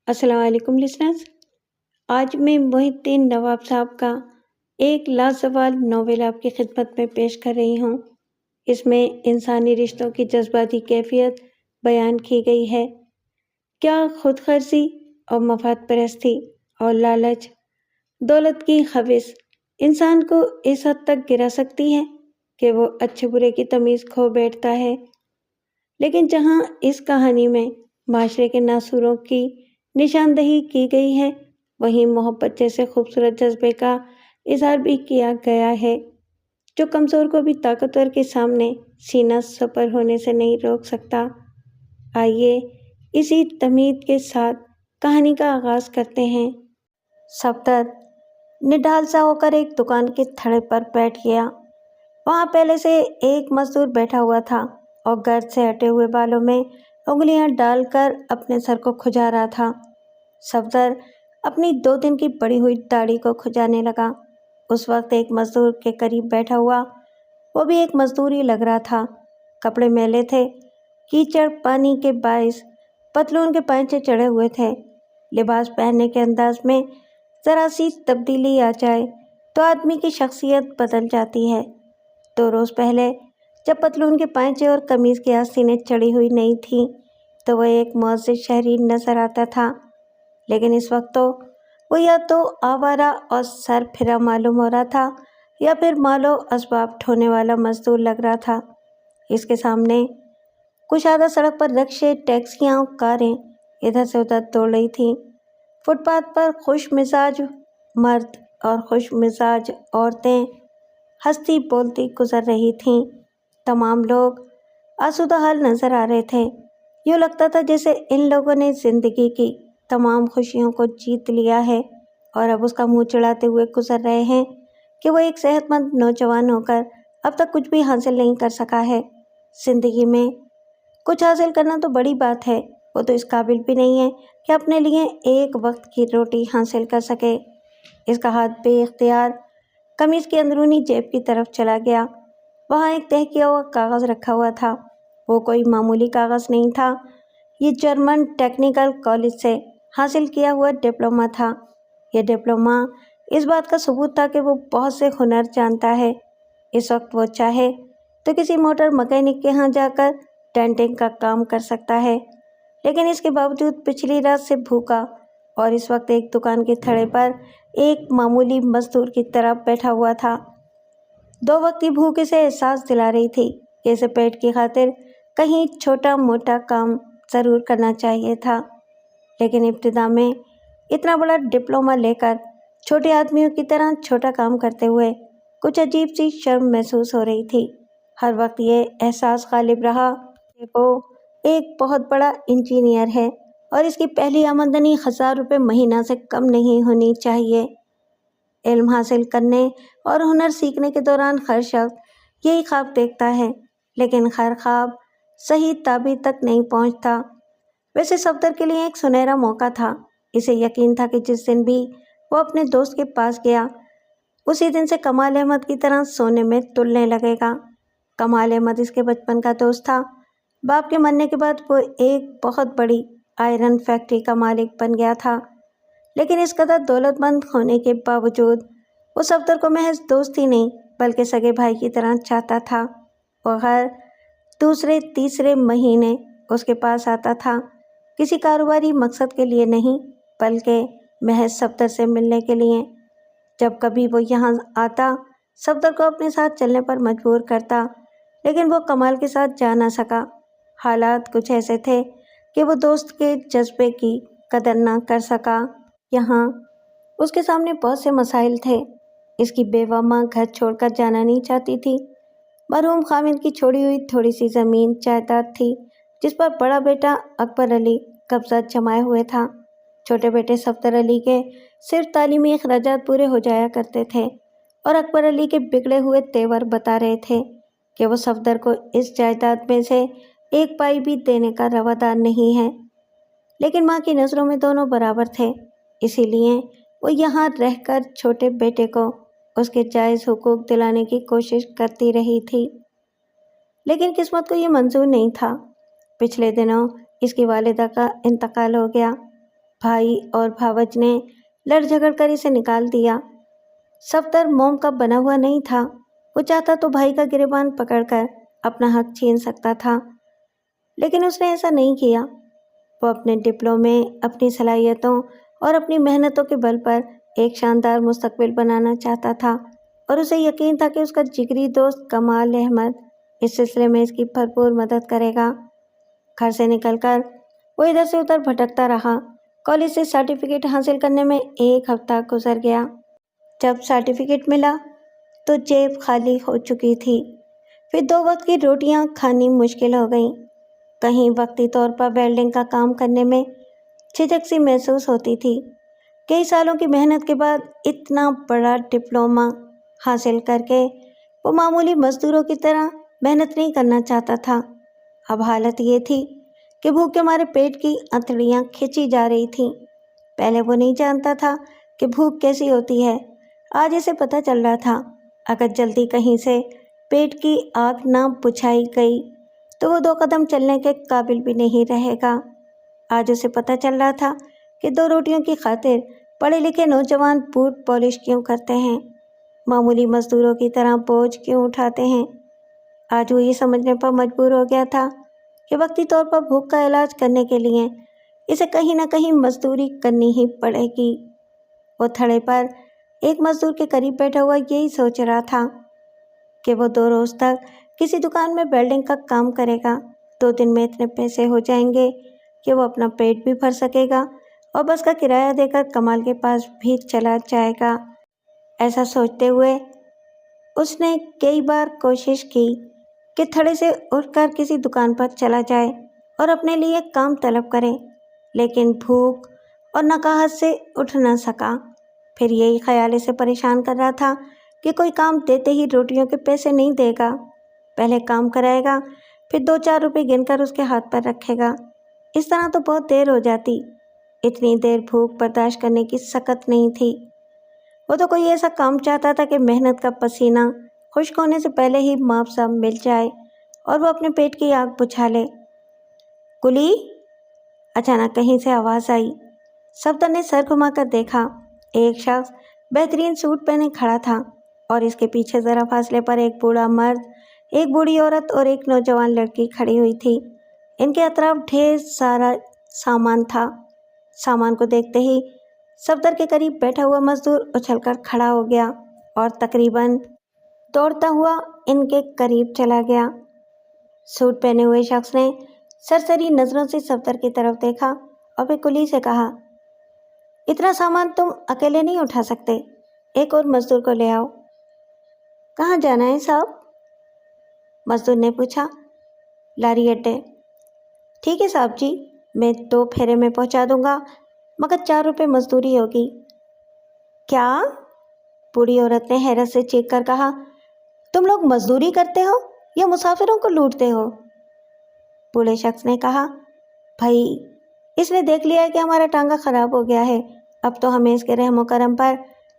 السلام علیکم لسنرز۔ آج میں محی الدین نواب صاحب کا ایک لازوال ناول آپ کی خدمت میں پیش کر رہی ہوں۔ اس میں انسانی رشتوں کی جذباتی کیفیت بیان کی گئی ہے۔ کیا خود غرضی اور مفاد پرستی اور لالچ، دولت کی خواہش انسان کو اس حد تک گرا سکتی ہے کہ وہ اچھے برے کی تمیز کھو بیٹھتا ہے؟ لیکن جہاں اس کہانی میں معاشرے کے ناصوروں کی نشاندہی کی گئی ہے، وہیں محبت جیسے خوبصورت جذبے کا اظہار بھی کیا گیا ہے، جو کمزور کو بھی طاقتور کے سامنے سینہ سپر ہونے سے نہیں روک سکتا۔ آئیے اسی تمہید کے ساتھ کہانی کا آغاز کرتے ہیں۔ صفدر نڈھال سا ہو کر ایک دکان کے تھڑے پر بیٹھ گیا۔ وہاں پہلے سے ایک مزدور بیٹھا ہوا تھا اور گرد سے ہٹے ہوئے بالوں میں انگلیاں ڈال کر اپنے سر کو کھجا رہا تھا۔ صفدر اپنی 2 دن کی بڑی ہوئی داڑھی کو کھجانے لگا۔ اس وقت ایک مزدور کے قریب بیٹھا ہوا، وہ بھی ایک مزدور ہی لگ رہا تھا۔ کپڑے میلے تھے، کیچڑ پانی کے باعث پتلون کے پائچے چڑھے ہوئے تھے۔ لباس پہننے کے انداز میں ذرا سی تبدیلی آ جائے تو آدمی کی شخصیت بدل جاتی ہے۔ 2 روز پہلے جب پتلون کے پائچے اور قمیض کی آستینیں چڑھی ہوئی نہیں تھیں تو وہ ایک معزز شہری نظر آتا تھا، لیکن اس وقت تو وہ یا تو آوارہ اور سر پھرا معلوم ہو رہا تھا یا پھر مال و اسباب ڈھونے والا مزدور لگ رہا تھا۔ اس کے سامنے کشادہ سڑک پر رکشے، ٹیکسیاں اور کاریں ادھر سے ادھر دوڑ رہی تھیں۔ فٹ پاتھ پر خوش مزاج مرد اور خوش مزاج عورتیں ہنستی بولتی گزر رہی تھیں۔ تمام لوگ آسودہ حال نظر آ رہے تھے۔ یوں لگتا تھا جیسے ان لوگوں نے زندگی کی تمام خوشیوں کو جیت لیا ہے اور اب اس کا منہ چڑھاتے ہوئے گزر رہے ہیں کہ وہ ایک صحت مند نوجوان ہو کر اب تک کچھ بھی حاصل نہیں کر سکا ہے۔ زندگی میں کچھ حاصل کرنا تو بڑی بات ہے، وہ تو اس قابل بھی نہیں ہے کہ اپنے لیے ایک وقت کی روٹی حاصل کر سکے۔ اس کا ہاتھ بے اختیار قمیض کی اندرونی جیب کی طرف چلا گیا۔ وہاں ایک تہہ کیا ہوا کاغذ رکھا ہوا تھا۔ وہ کوئی معمولی کاغذ نہیں تھا، یہ جرمن ٹیکنیکل کالج سے حاصل کیا ہوا ڈپلومہ تھا۔ یہ ڈپلومہ اس بات کا ثبوت تھا کہ وہ بہت سے ہنر جانتا ہے۔ اس وقت وہ چاہے تو کسی موٹر مکینک کے ہاں جا کر ڈینٹنگ کا کام کر سکتا ہے، لیکن اس کے باوجود پچھلی رات سے بھوکا اور اس وقت ایک دکان کے تھڑے پر ایک معمولی مزدور کی طرح بیٹھا ہوا تھا۔ 2 وقت کی بھوک اسے احساس دلا رہی تھی کہ اسے پیٹ کی خاطر کہیں چھوٹا موٹا کام ضرور کرنا چاہیے تھا، لیکن ابتدا میں اتنا بڑا ڈپلومہ لے کر چھوٹے آدمیوں کی طرح چھوٹا کام کرتے ہوئے کچھ عجیب سی شرم محسوس ہو رہی تھی۔ ہر وقت یہ احساس غالب رہا کہ وہ ایک بہت بڑا انجینئر ہے اور اس کی پہلی آمدنی 1000 روپے مہینہ سے کم نہیں ہونی چاہیے۔ علم حاصل کرنے اور ہنر سیکھنے کے دوران ہر شخص یہی خواب دیکھتا ہے، لیکن ہر خواب صحیح تعبیر تک نہیں پہنچتا۔ ویسے صفدر کے لیے ایک سنہرا موقع تھا۔ اسے یقین تھا کہ جس دن بھی وہ اپنے دوست کے پاس گیا، اسی دن سے کمال احمد کی طرح سونے میں تلنے لگے گا۔ کمال احمد اس کے بچپن کا دوست تھا۔ باپ کے مرنے کے بعد وہ ایک بہت بڑی آئرن فیکٹری کا مالک بن گیا تھا، لیکن اس قدر دولت مند ہونے کے باوجود وہ صفدر کو محض دوست ہی نہیں بلکہ سگے بھائی کی طرح چاہتا تھا۔ وہ ہر دوسرے تیسرے مہینے اس کے پاس آتا تھا، کسی کاروباری مقصد کے لیے نہیں بلکہ محض صفدر سے ملنے کے لیے۔ جب کبھی وہ یہاں آتا، صفدر کو اپنے ساتھ چلنے پر مجبور کرتا، لیکن وہ کمال کے ساتھ جا نہ سکا۔ حالات کچھ ایسے تھے کہ وہ دوست کے جذبے کی قدر نہ کر سکا۔ یہاں اس کے سامنے بہت سے مسائل تھے۔ اس کی بیوہ ماں گھر چھوڑ کر جانا نہیں چاہتی تھی۔ مرحوم خامد کی چھوڑی ہوئی تھوڑی سی زمین جائیداد تھی جس پر بڑا بیٹا اکبر علی قبضہ جمائے ہوئے تھا۔ چھوٹے بیٹے صفدر علی کے صرف تعلیمی اخراجات پورے ہو جایا کرتے تھے اور اکبر علی کے بگڑے ہوئے تیور بتا رہے تھے کہ وہ صفدر کو اس جائیداد میں سے 1 پائی بھی دینے کا روادار نہیں ہے، لیکن ماں کی نظروں میں دونوں برابر تھے، اسی لیے وہ یہاں رہ کر چھوٹے بیٹے کو اس کے جائز حقوق دلانے کی کوشش کرتی رہی تھی، لیکن قسمت کو یہ منظور نہیں تھا۔ پچھلے دنوں اس کی والدہ کا انتقال ہو گیا۔ بھائی اور بھاوج نے لڑ جھگڑ کر اسے نکال دیا۔ صفدر موم کا بنا ہوا نہیں تھا، وہ چاہتا تو بھائی کا گریبان پکڑ کر اپنا حق چھین سکتا تھا، لیکن اس نے ایسا نہیں کیا۔ وہ اپنے ڈپلومے، اپنی صلاحیتوں اور اپنی محنتوں کے بل پر ایک شاندار مستقبل بنانا چاہتا تھا، اور اسے یقین تھا کہ اس کا جگری دوست کمال احمد اس سلسلے میں اس کی بھرپور مدد کرے گا۔ گھر سے نکل کر وہ ادھر سے ادھر بھٹکتا رہا۔ کالج سے سرٹیفکیٹ حاصل کرنے میں 1 ہفتہ گزر گیا۔ جب سرٹیفکیٹ ملا تو جیب خالی ہو چکی تھی، پھر 2 وقت کی روٹیاں کھانی مشکل ہو گئیں۔ کہیں وقتی طور پر ویلڈنگ کا کام کرنے میں جھجک سی محسوس ہوتی تھی۔ کئی سالوں کی محنت کے بعد اتنا بڑا ڈپلومہ حاصل کر کے وہ معمولی مزدوروں کی طرح محنت نہیں کرنا چاہتا تھا۔ اب حالت یہ تھی کہ بھوک کے مارے پیٹ کی انتڑیاں کھینچی جا رہی تھیں۔ پہلے وہ نہیں جانتا تھا کہ بھوک کیسی ہوتی ہے، آج اسے پتہ چل رہا تھا۔ اگر جلدی کہیں سے پیٹ کی آگ نہ بجھائی گئی تو وہ 2 قدم چلنے کے قابل بھی نہیں رہے گا۔ آج اسے پتہ چل رہا تھا کہ 2 روٹیوں کی خاطر پڑھے لکھے نوجوان بوٹ پالش کیوں کرتے ہیں، معمولی مزدوروں کی طرح بوجھ کیوں اٹھاتے ہیں۔ آج وہ یہ سمجھنے پر مجبور ہو گیا تھا کہ وقتی طور پر بھوک کا علاج کرنے کے لیے اسے کہیں نہ کہیں مزدوری کرنی ہی پڑے گی۔ وہ تھڑے پر ایک مزدور کے قریب بیٹھا ہوا یہی سوچ رہا تھا کہ وہ 2 روز تک کسی دکان میں ویلڈنگ کا کام کرے گا، 2 دن میں اتنے پیسے ہو جائیں گے کہ وہ اپنا پیٹ بھی بھر سکے گا اور بس کا کرایہ دے کر کمال کے پاس بھی چلا جائے گا۔ ایسا سوچتے ہوئے اس نے کئی بار کوشش کی کہ تھڑے سے اٹھ کر کسی دکان پر چلا جائے اور اپنے لیے کام طلب کرے، لیکن بھوک اور نقاہت سے اٹھ نہ سکا۔ پھر یہی خیال اسے پریشان کر رہا تھا کہ کوئی کام دیتے ہی روٹیوں کے پیسے نہیں دے گا، پہلے کام کرائے گا، پھر 2-4 روپے گن کر اس کے ہاتھ پر رکھے گا۔ اس طرح تو بہت دیر ہو جاتی، اتنی دیر بھوک برداشت کرنے کی سکت نہیں تھی۔ وہ تو کوئی ایسا کام چاہتا تھا کہ محنت کا پسینہ خشک ہونے سے پہلے ہی معاوضہ مل جائے اور وہ اپنے پیٹ کی آگ بجھا لے۔ کلی! اچانک کہیں سے آواز آئی۔ صفدر نے سر گھما کر دیکھا، ایک شخص بہترین سوٹ پہنے کھڑا تھا اور اس کے پیچھے ذرا فاصلے پر ایک بوڑھا مرد، ایک بوڑھی عورت اور ایک نوجوان لڑکی کھڑی ہوئی تھی۔ ان کے اطراف ڈھیر سارا سامان تھا۔ سامان کو دیکھتے ہی صفدر کے قریب بیٹھا ہوا مزدور اچھل کر کھڑا ہو گیا اور تقریباً دوڑتا ہوا ان کے قریب چلا گیا۔ سوٹ پہنے ہوئے شخص نے سرسری نظروں سے صفدر کی طرف دیکھا اور پھر کلی سے کہا، اتنا سامان تم اکیلے نہیں اٹھا سکتے، ایک اور مزدور کو لے آؤ۔ کہاں جانا ہے صاحب؟ مزدور نے پوچھا۔ لاری اڈے۔ ٹھیک ہے صاحب جی، میں 2 پھیرے میں پہنچا دوں گا، مگر 4 روپے مزدوری ہوگی۔ کیا؟ بوڑھی عورت نے حیرت سے چیخ کر کہا، تم لوگ مزدوری کرتے ہو یا مسافروں کو لوٹتے ہو؟ بوڑھے شخص نے کہا، بھائی اس نے دیکھ لیا ہے کہ ہمارا ٹانگا خراب ہو گیا ہے، اب تو ہمیں اس کے رحم و کرم پر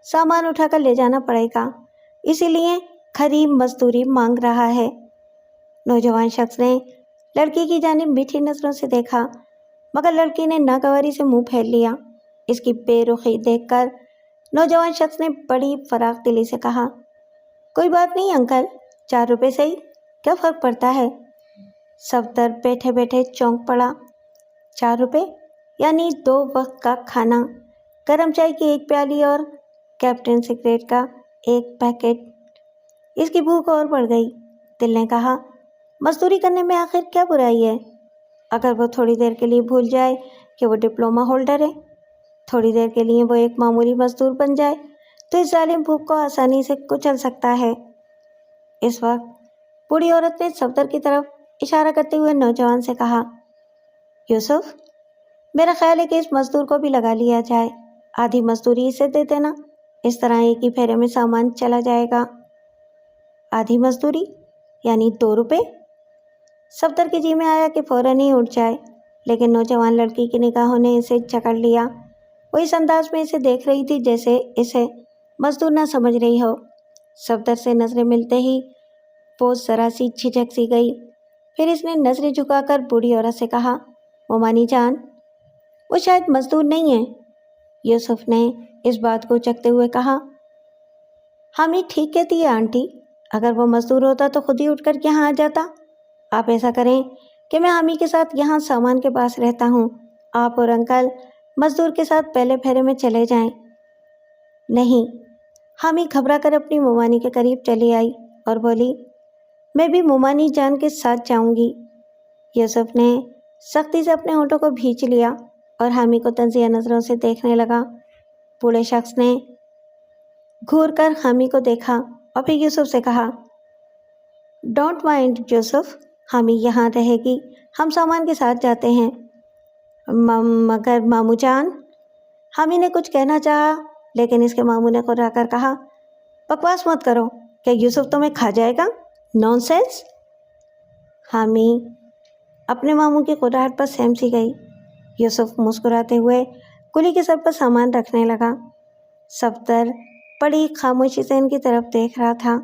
سامان اٹھا کر لے جانا پڑے گا، اسی لیے کھری مزدوری مانگ رہا ہے۔ نوجوان شخص نے لڑکی کی جانب میٹھی نظروں سے دیکھا، مگر لڑکی نے ناگواری سے منہ پھیر لیا۔ اس کی بے رخی دیکھ کر نوجوان شخص نے بڑی فراخ دلی سے کہا، کوئی بات نہیں انکل، 4 روپے صحیح، کیا فرق پڑتا ہے؟ صفدر بیٹھے بیٹھے چونک پڑا۔ 4 روپے یعنی 2 وقت کا کھانا، گرم چائے کی 1 پیالی اور کیپٹن سگریٹ کا 1 پیکٹ۔ اس کی بھوک اور بڑھ گئی۔ دل نے کہا، مزدوری کرنے میں آخر کیا برائی ہے؟ اگر وہ تھوڑی دیر کے لیے بھول جائے کہ وہ ڈپلومہ ہولڈر ہے، تھوڑی دیر کے لیے وہ ایک معمولی مزدور بن جائے تو اس ظالم بھوک کو آسانی سے کچل سکتا ہے۔ اس وقت بوڑھی عورت نے صفدر کی طرف اشارہ کرتے ہوئے نوجوان سے کہا، یوسف، میرا خیال ہے کہ اس مزدور کو بھی لگا لیا جائے، آدھی مزدوری اسے دے دینا، اس طرح ایک ہی پھیرے میں سامان چلا جائے گا۔ آدھی مزدوری یعنی 2 روپے؟ صفدر کے جی میں آیا کہ فوراً ہی اٹھ جائے، لیکن نوجوان لڑکی کی نگاہوں نے اسے جکڑ لیا۔ وہ اس انداز میں اسے دیکھ رہی تھی جیسے اسے مزدور نہ سمجھ رہی ہو۔ صفدر سے نظریں ملتے ہی وہ ذرا سی جھجک سی گئی، پھر اس نے نظریں جھکا کر بوڑھی عورت سے کہا، مومانی جان۔ وہ شاید مزدور نہیں ہے۔ یوسف نے اس بات کو چکھتے ہوئے کہا۔ حامی ٹھیک کہتی ہے آنٹی، اگر وہ مزدور ہوتا تو خود ہی اٹھ کر یہاں آ جاتا۔ آپ ایسا کریں کہ میں حامی کے ساتھ یہاں سامان کے پاس رہتا ہوں، آپ اور انکل مزدور کے ساتھ پہلے پھیرے میں چلے جائیں۔ نہیں، حامی گھبرا کر اپنی مومانی کے قریب چلی آئی اور بولی، میں بھی مومانی جان کے ساتھ جاؤں گی۔ یوسف نے سختی سے اپنے ہونٹوں کو بھینچ لیا اور حامی کو تنزیہ نظروں سے دیکھنے لگا۔ بوڑھے شخص نے گھور کر حامی کو دیکھا اور پھر یوسف سے کہا، ڈونٹ مائنڈ یوسف، حامی یہاں رہے گی، ہم سامان کے ساتھ جاتے ہیں۔ مگر ماموں جان، حامی نے کچھ کہنا چاہا لیکن اس کے ماموں نے خود آ کر کہا، بکواس مت کرو، کیا یوسف تمہیں کھا جائے گا؟ نان سینس۔ حامی اپنے ماموں کی قدرت پر سہم سی گئی۔ یوسف مسکراتے ہوئے کلی کے سر پر سامان رکھنے لگا۔ صفدر بڑی خاموشی سے ان کی طرف دیکھ رہا تھا۔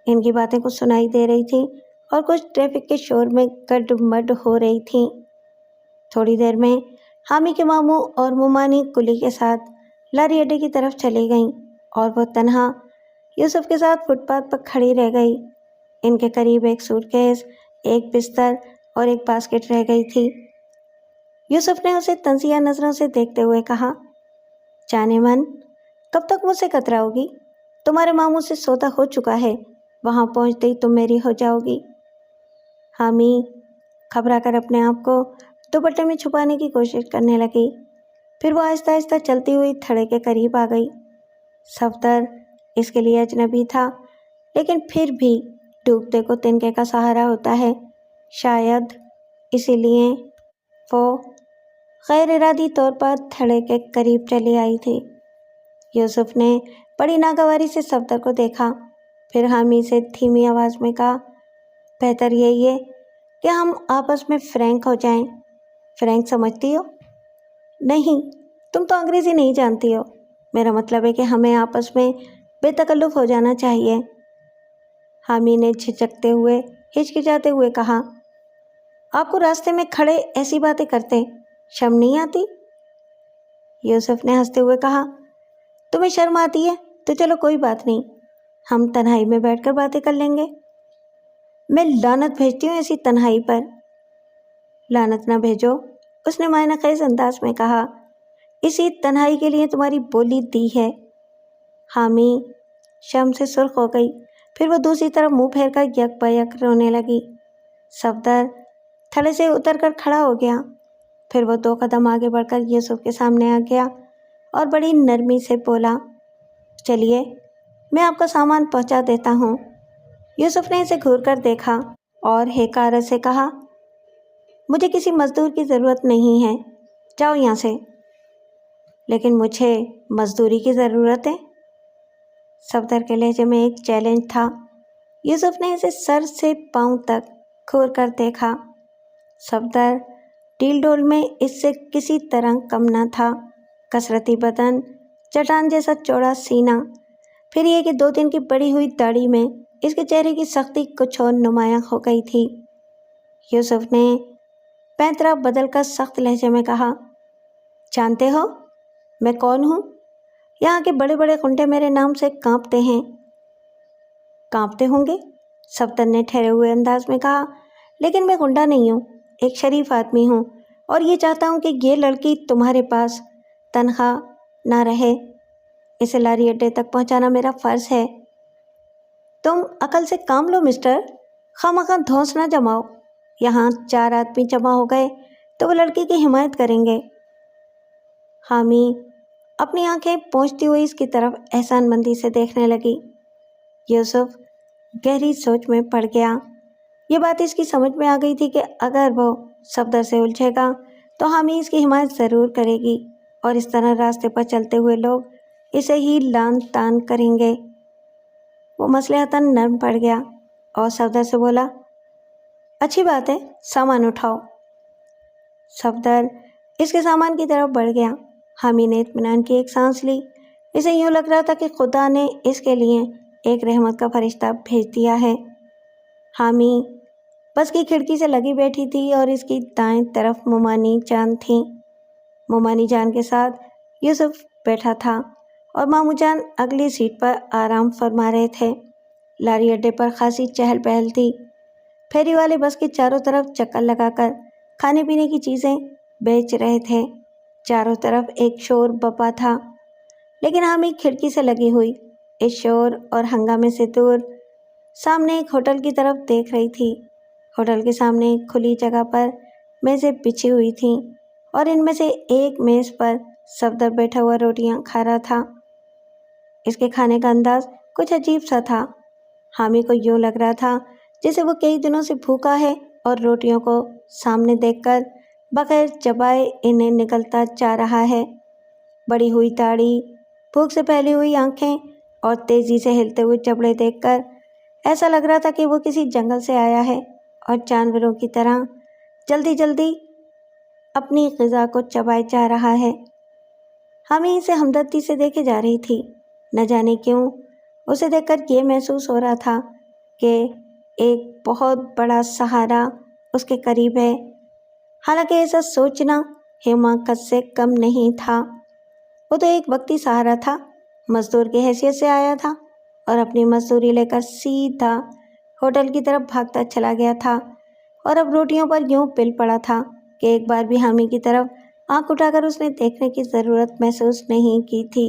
ان کی باتیں کچھ سنائی دے رہی تھیں اور کچھ ٹریفک کے شور میں گڈ مڈ ہو رہی تھیں۔ تھوڑی دیر میں حامی کے ماموں اور مومانی کلی کے ساتھ لاری اڈے کی طرف چلی گئیں اور وہ تنہا یوسف کے ساتھ فٹ پاتھ پر کھڑی رہ گئی۔ ان کے قریب ایک سوٹ کیس، ایک بستر اور ایک باسکٹ رہ گئی تھی۔ یوسف نے اسے تنزیہ نظروں سے دیکھتے ہوئے کہا، جانے من، کب تک مجھ سے کتراؤ گی؟ تمہارے ماموں سے سودا ہو چکا ہے، وہاں پہنچتے ہی تم میری ہو جاؤ گی۔ حامی گھبرا کر اپنے آپ کو دوپٹے میں چھپانے کی کوشش کرنے لگی، پھر وہ آہستہ آہستہ چلتی ہوئی تھڑے کے قریب آ گئی۔ صفدر اس کے لیے اجنبی تھا، لیکن پھر بھی ڈوبتے کو تنکے کا سہارا ہوتا ہے، شاید اسی لیے وہ غیر ارادی طور پر تھڑے کے قریب چلی آئی تھی۔ یوسف نے بڑی ناگواری سے صفدر کو دیکھا، پھر حامی سے دھیمی آواز میں کہا، بہتر یہی ہے کہ ہم آپس میں فرینک ہو جائیں۔ فرینک سمجھتی ہو؟ نہیں، تم تو انگریزی نہیں جانتی ہو، میرا مطلب ہے کہ ہمیں آپس میں بے تکلف ہو جانا چاہیے۔ حامی نے جھجکتے ہوئے ہچکچاتے ہوئے کہا، آپ کو راستے میں کھڑے ایسی باتیں کرتے شرم نہیں آتی؟ یوسف نے ہنستے ہوئے کہا، تمہیں شرم آتی ہے تو چلو کوئی بات نہیں، ہم تنہائی میں بیٹھ کر باتیں کر لیں گے۔ میں لعنت بھیجتی ہوں ایسی تنہائی پر۔ لعنت نہ بھیجو، اس نے معنی خیز انداز میں کہا، اسی تنہائی کے لیے تمہاری بولی دی ہے۔ حامی شرم سے سرخ ہو گئی، پھر وہ دوسری طرف منہ پھیر کر یک بیک رونے لگی۔ صفدر تھڑے سے اتر کر کھڑا ہو گیا، پھر وہ 2 قدم آگے بڑھ کر یوسف کے سامنے آ گیا اور بڑی نرمی سے بولا، چلیے میں آپ کا سامان پہنچا دیتا ہوں۔ یوسف نے اسے گھور کر دیکھا اور حقارت سے کہا، مجھے کسی مزدور کی ضرورت نہیں ہے، جاؤ یہاں سے۔ لیکن مجھے مزدوری کی ضرورت ہے۔ صفدر کے لہجے میں ایک چیلنج تھا۔ یوسف نے اسے سر سے پاؤں تک گھور کر دیکھا۔ صفدر ڈیل ڈول میں اس سے کسی طرح کم نہ تھا، کثرتی بدن، چٹان جیسا چوڑا سینہ، پھر یہ کہ 2 دن کی بڑی ہوئی داڑھی میں اس کے چہرے کی سختی کچھ اور نمایاں ہو گئی تھی۔ یوسف نے پینترا بدل کر سخت لہجے میں کہا، جانتے ہو میں کون ہوں؟ یہاں کے بڑے بڑے غنڈے میرے نام سے کانپتے ہیں۔ کانپتے ہوں گے؟ صفدر نے ٹھہرے ہوئے انداز میں کہا، لیکن میں غنڈا نہیں ہوں، ایک شریف آدمی ہوں، اور یہ چاہتا ہوں کہ یہ لڑکی تمہارے پاس تنہا نہ رہے، اسے لاری اڈے تک پہنچانا میرا فرض ہے۔ تم عقل سے کام لو مسٹر، خواہ دھونس نہ جماؤ، یہاں 4 آدمی جمع ہو گئے تو وہ لڑکی کی حمایت کریں گے۔ حامی اپنی آنکھیں پوچھتی ہوئی اس کی طرف احسان مندی سے دیکھنے لگی۔ یوسف گہری سوچ میں پڑ گیا۔ یہ بات اس کی سمجھ میں آ گئی تھی کہ اگر وہ صفدر سے الجھے گا تو حامی اس کی حمایت ضرور کرے گی اور اس طرح راستے پر چلتے ہوئے لوگ اسے ہی لان تان کریں گے۔ وہ مصلحتاً نرم پڑ گیا اور صفدر سے بولا، اچھی بات ہے، سامان اٹھاؤ۔ صفدر اس کے سامان کی طرف بڑھ گیا۔ حامی نے اطمینان کی ایک سانس لی، اسے یوں لگ رہا تھا کہ خدا نے اس کے لیے ایک رحمت کا فرشتہ بھیج دیا ہے۔ حامی بس کی کھڑکی سے لگی بیٹھی تھی اور اس کی دائیں طرف مومانی جان تھیں۔ مومانی جان کے ساتھ یوسف بیٹھا تھا اور ماموں جان اگلی سیٹ پر آرام فرما رہے تھے۔ لاری اڈے پر خاصی چہل پہل تھی۔ پھیری والے بس کے چاروں طرف چکر لگا کر کھانے پینے کی چیزیں بیچ رہے تھے۔ چاروں طرف ایک شور بپا تھا، لیکن حامد کھڑکی سے لگی ہوئی اس شور اور ہنگامے سے دور سامنے ایک ہوٹل کی طرف دیکھ رہی تھی۔ ہوٹل کے سامنے ایک کھلی جگہ پر میزیں بچھی ہوئی تھیں اور ان میں سے ایک میز پر صفدر بیٹھا ہوا روٹیاں کھا رہا تھا۔ اس کے کھانے کا انداز کچھ عجیب سا تھا۔ حامد کو یوں لگ رہا تھا جیسے وہ کئی دنوں سے بھوکا ہے اور روٹیوں کو سامنے دیکھ کر بغیر چبائے انہیں نگلتا جا رہا ہے۔ بڑی ہوئی داڑھی، بھوک سے پھیلی ہوئی آنکھیں اور تیزی سے ہلتے ہوئے جبڑے دیکھ کر ایسا لگ رہا تھا کہ وہ کسی جنگل سے آیا ہے اور جانوروں کی طرح جلدی جلدی اپنی غذا کو چبائے جا رہا ہے۔ حامد اسے ہمدردی سے دیکھے جا رہی تھی۔ نہ جانے کیوں اسے دیکھ کر یہ محسوس ہو رہا تھا کہ ایک بہت بڑا سہارا اس کے قریب ہے۔ حالانکہ ایسا سوچنا حماقت سے کم نہیں تھا۔ وہ تو ایک وقتی سہارا تھا، مزدور کی حیثیت سے آیا تھا اور اپنی مزدوری لے کر سیدھا ہوٹل کی طرف بھاگتا چلا گیا تھا، اور اب روٹیوں پر یوں پل پڑا تھا کہ ایک بار بھی حامد کی طرف آنکھ اٹھا کر اس نے دیکھنے کی ضرورت محسوس نہیں کی تھی۔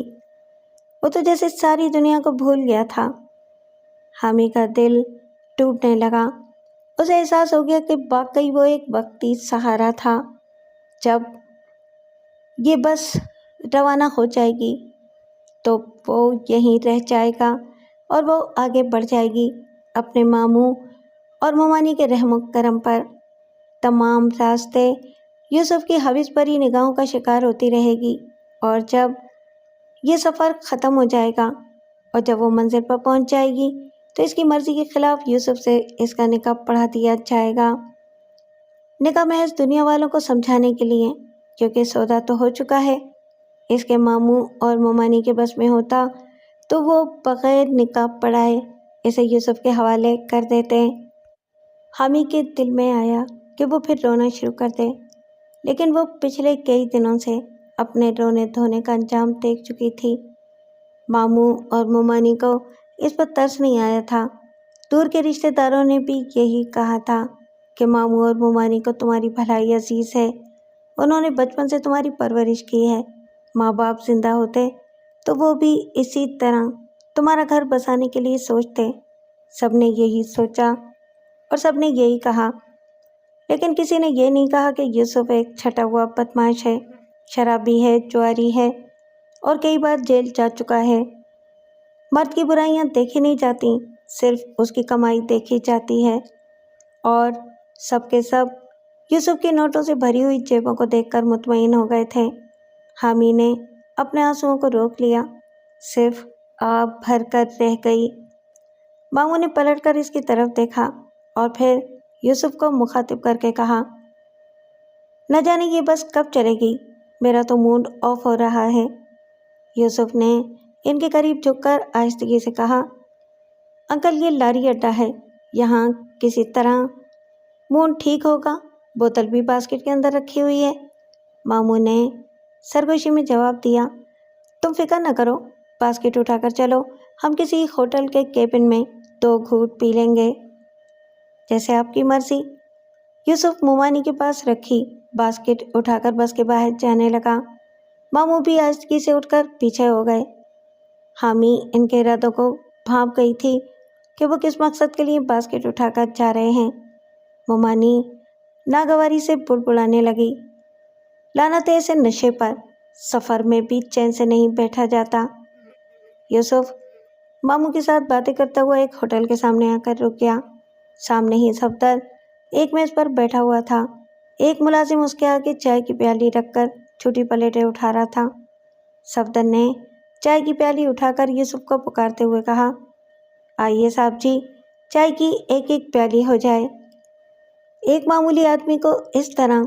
وہ تو جیسے ساری دنیا کو بھول گیا تھا۔ حامد کا دل ٹوٹنے لگا۔ اسے احساس ہو گیا کہ واقعی وہ ایک وقتی سہارا تھا۔ جب یہ بس روانہ ہو جائے گی تو وہ یہیں رہ جائے گا اور وہ آگے بڑھ جائے گی اپنے ماموں اور مومانی کے رحم و کرم پر۔ تمام راستے یوسف کی حوث بھری نگاہوں کا شکار ہوتی رہے گی، اور جب یہ سفر ختم ہو جائے گا اور جب وہ منزل پر پہنچ جائے گی تو اس کی مرضی کے خلاف یوسف سے اس کا نکاح پڑھا دیا جائے گا۔ نکاح محض دنیا والوں کو سمجھانے کے لیے، کیونکہ سودا تو ہو چکا ہے۔ اس کے ماموں اور مومانی کے بس میں ہوتا تو وہ بغیر نکاح پڑھائے اسے یوسف کے حوالے کر دیتے۔ حامد کے دل میں آیا کہ وہ پھر رونا شروع کر دے، لیکن وہ پچھلے کئی دنوں سے اپنے رونے دھونے کا انجام دیکھ چکی تھی۔ ماموں اور مومانی کو اس پر ترس نہیں آیا تھا۔ دور کے رشتہ داروں نے بھی یہی کہا تھا کہ ماموں اور مومانی کو تمہاری بھلائی عزیز ہے، انہوں نے بچپن سے تمہاری پرورش کی ہے۔ ماں باپ زندہ ہوتے تو وہ بھی اسی طرح تمہارا گھر بسانے کے لیے سوچتے۔ سب نے یہی سوچا اور سب نے یہی کہا، لیکن کسی نے یہ نہیں کہا کہ یوسف ایک چھٹا ہوا بدمعاش ہے، شرابی ہے، جواری ہے اور کئی بار جیل جا چکا ہے۔ مرد کی برائیاں دیکھی نہیں جاتی، صرف اس کی کمائی دیکھی جاتی ہے۔ اور سب کے سب یوسف کے نوٹوں سے بھری ہوئی جیبوں کو دیکھ کر مطمئن ہو گئے تھے۔ حامد نے اپنے آنسوؤں کو روک لیا، صرف آب بھر کر رہ گئی۔ ماموں نے پلٹ کر اس کی طرف دیکھا اور پھر یوسف کو مخاطب کر کے کہا، نہ جانے یہ بس کب چلے گی، میرا تو موڈ آف ہو رہا ہے۔ یوسف نے ان کے قریب جھک کر آہستگی سے کہا، انکل یہ لاری اڈا ہے، یہاں کسی طرح موڈ ٹھیک ہوگا، بوتل بھی باسکٹ کے اندر رکھی ہوئی ہے۔ ماموں نے سرگوشی میں جواب دیا، تم فکر نہ کرو، باسکٹ اٹھا کر چلو، ہم کسی ہوٹل کے کیبن میں 2 گھونٹ پی لیں گے۔ جیسے آپ کی مرضی۔ یوسف مومانی کے پاس رکھی باسکٹ اٹھا کر بس کے باہر جانے لگا۔ ماموں بھی آہستگی سے اٹھ کر پیچھے ہو گئے۔ حامد ان کے ارادوں کو بھانپ گئی تھی کہ وہ کس مقصد کے لیے باسکٹ اٹھا کر جا رہے ہیں۔ مومانی ناگواری سے بڑبڑانے لگی، لعنت ہے ایسے نشے پر، سفر میں بھی چین سے نہیں بیٹھا جاتا۔ یوسف ماموں کے ساتھ باتیں کرتا ہوا ایک ہوٹل کے سامنے آ کر رک گیا۔ سامنے ہی صفدر ایک میز پر بیٹھا ہوا تھا۔ ایک ملازم اس کے آگے چائے کی پیالی رکھ کر چھوٹی پلیٹیں اٹھا رہا تھا۔ صفدر نے چائے کی پیالی اٹھا کر یوسف کو پکارتے ہوئے کہا، آئیے صاحب جی، چائے کی ایک ایک پیالی ہو جائے۔ ایک معمولی آدمی کو اس طرح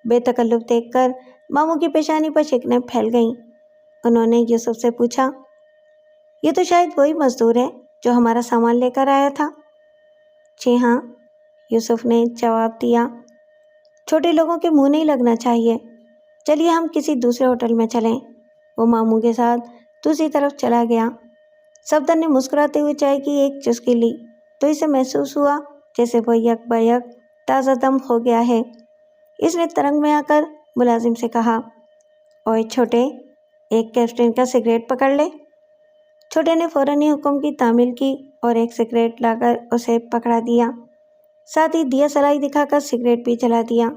بے تکلف دیکھ کر ماموں کی پیشانی پر شکنیں پھیل گئیں۔ انہوں نے یوسف سے پوچھا، یہ تو شاید وہی مزدور ہے جو ہمارا سامان لے کر آیا تھا۔ جی ہاں، یوسف نے جواب دیا، چھوٹے لوگوں کے منہ نہیں لگنا چاہیے۔ چلیے ہم کسی دوسرے ہوٹل میں چلیں۔ وہ ماموں کے ساتھ دوسری طرف چلا گیا۔ صفدر نے مسکراتے ہوئے چائے کی ایک چسکی لی تو اسے محسوس ہوا جیسے وہ یک بہ یک تازہ دم ہو گیا ہے۔ اس نے ترنگ میں آ کر ملازم سے کہا، اوئے چھوٹے، ایک کیپٹن کا سگریٹ پکڑ لے۔ چھوٹے نے فوراً یہ حکم کی تعمیل کی اور ایک سگریٹ لا کر اسے پکڑا دیا، ساتھ ہی دیا سلائی دکھا کر سگریٹ بھی جلا دیا۔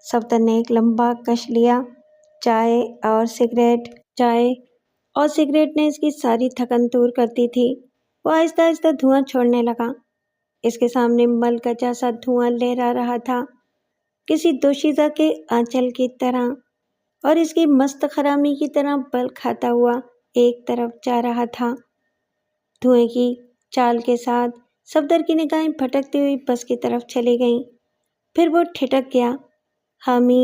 صفدر نے ایک لمبا کش لیا۔ چائے اور سگریٹ نے اس کی ساری تھکن دور کرتی تھی۔ وہ آہستہ آہستہ دھواں چھوڑنے لگا۔ اس کے سامنے ملکہ سا دھواں لہرا رہا تھا، کسی دوشیزہ کے آنچل کی طرح، اور اس کی مست خرامی کی طرح بل کھاتا ہوا ایک طرف جا رہا تھا۔ دھوئیں کی چال کے ساتھ صفدر کی نگاہیں پھٹکتی ہوئی بس کی طرف چلی گئیں۔ پھر وہ ٹھٹک گیا۔ حامی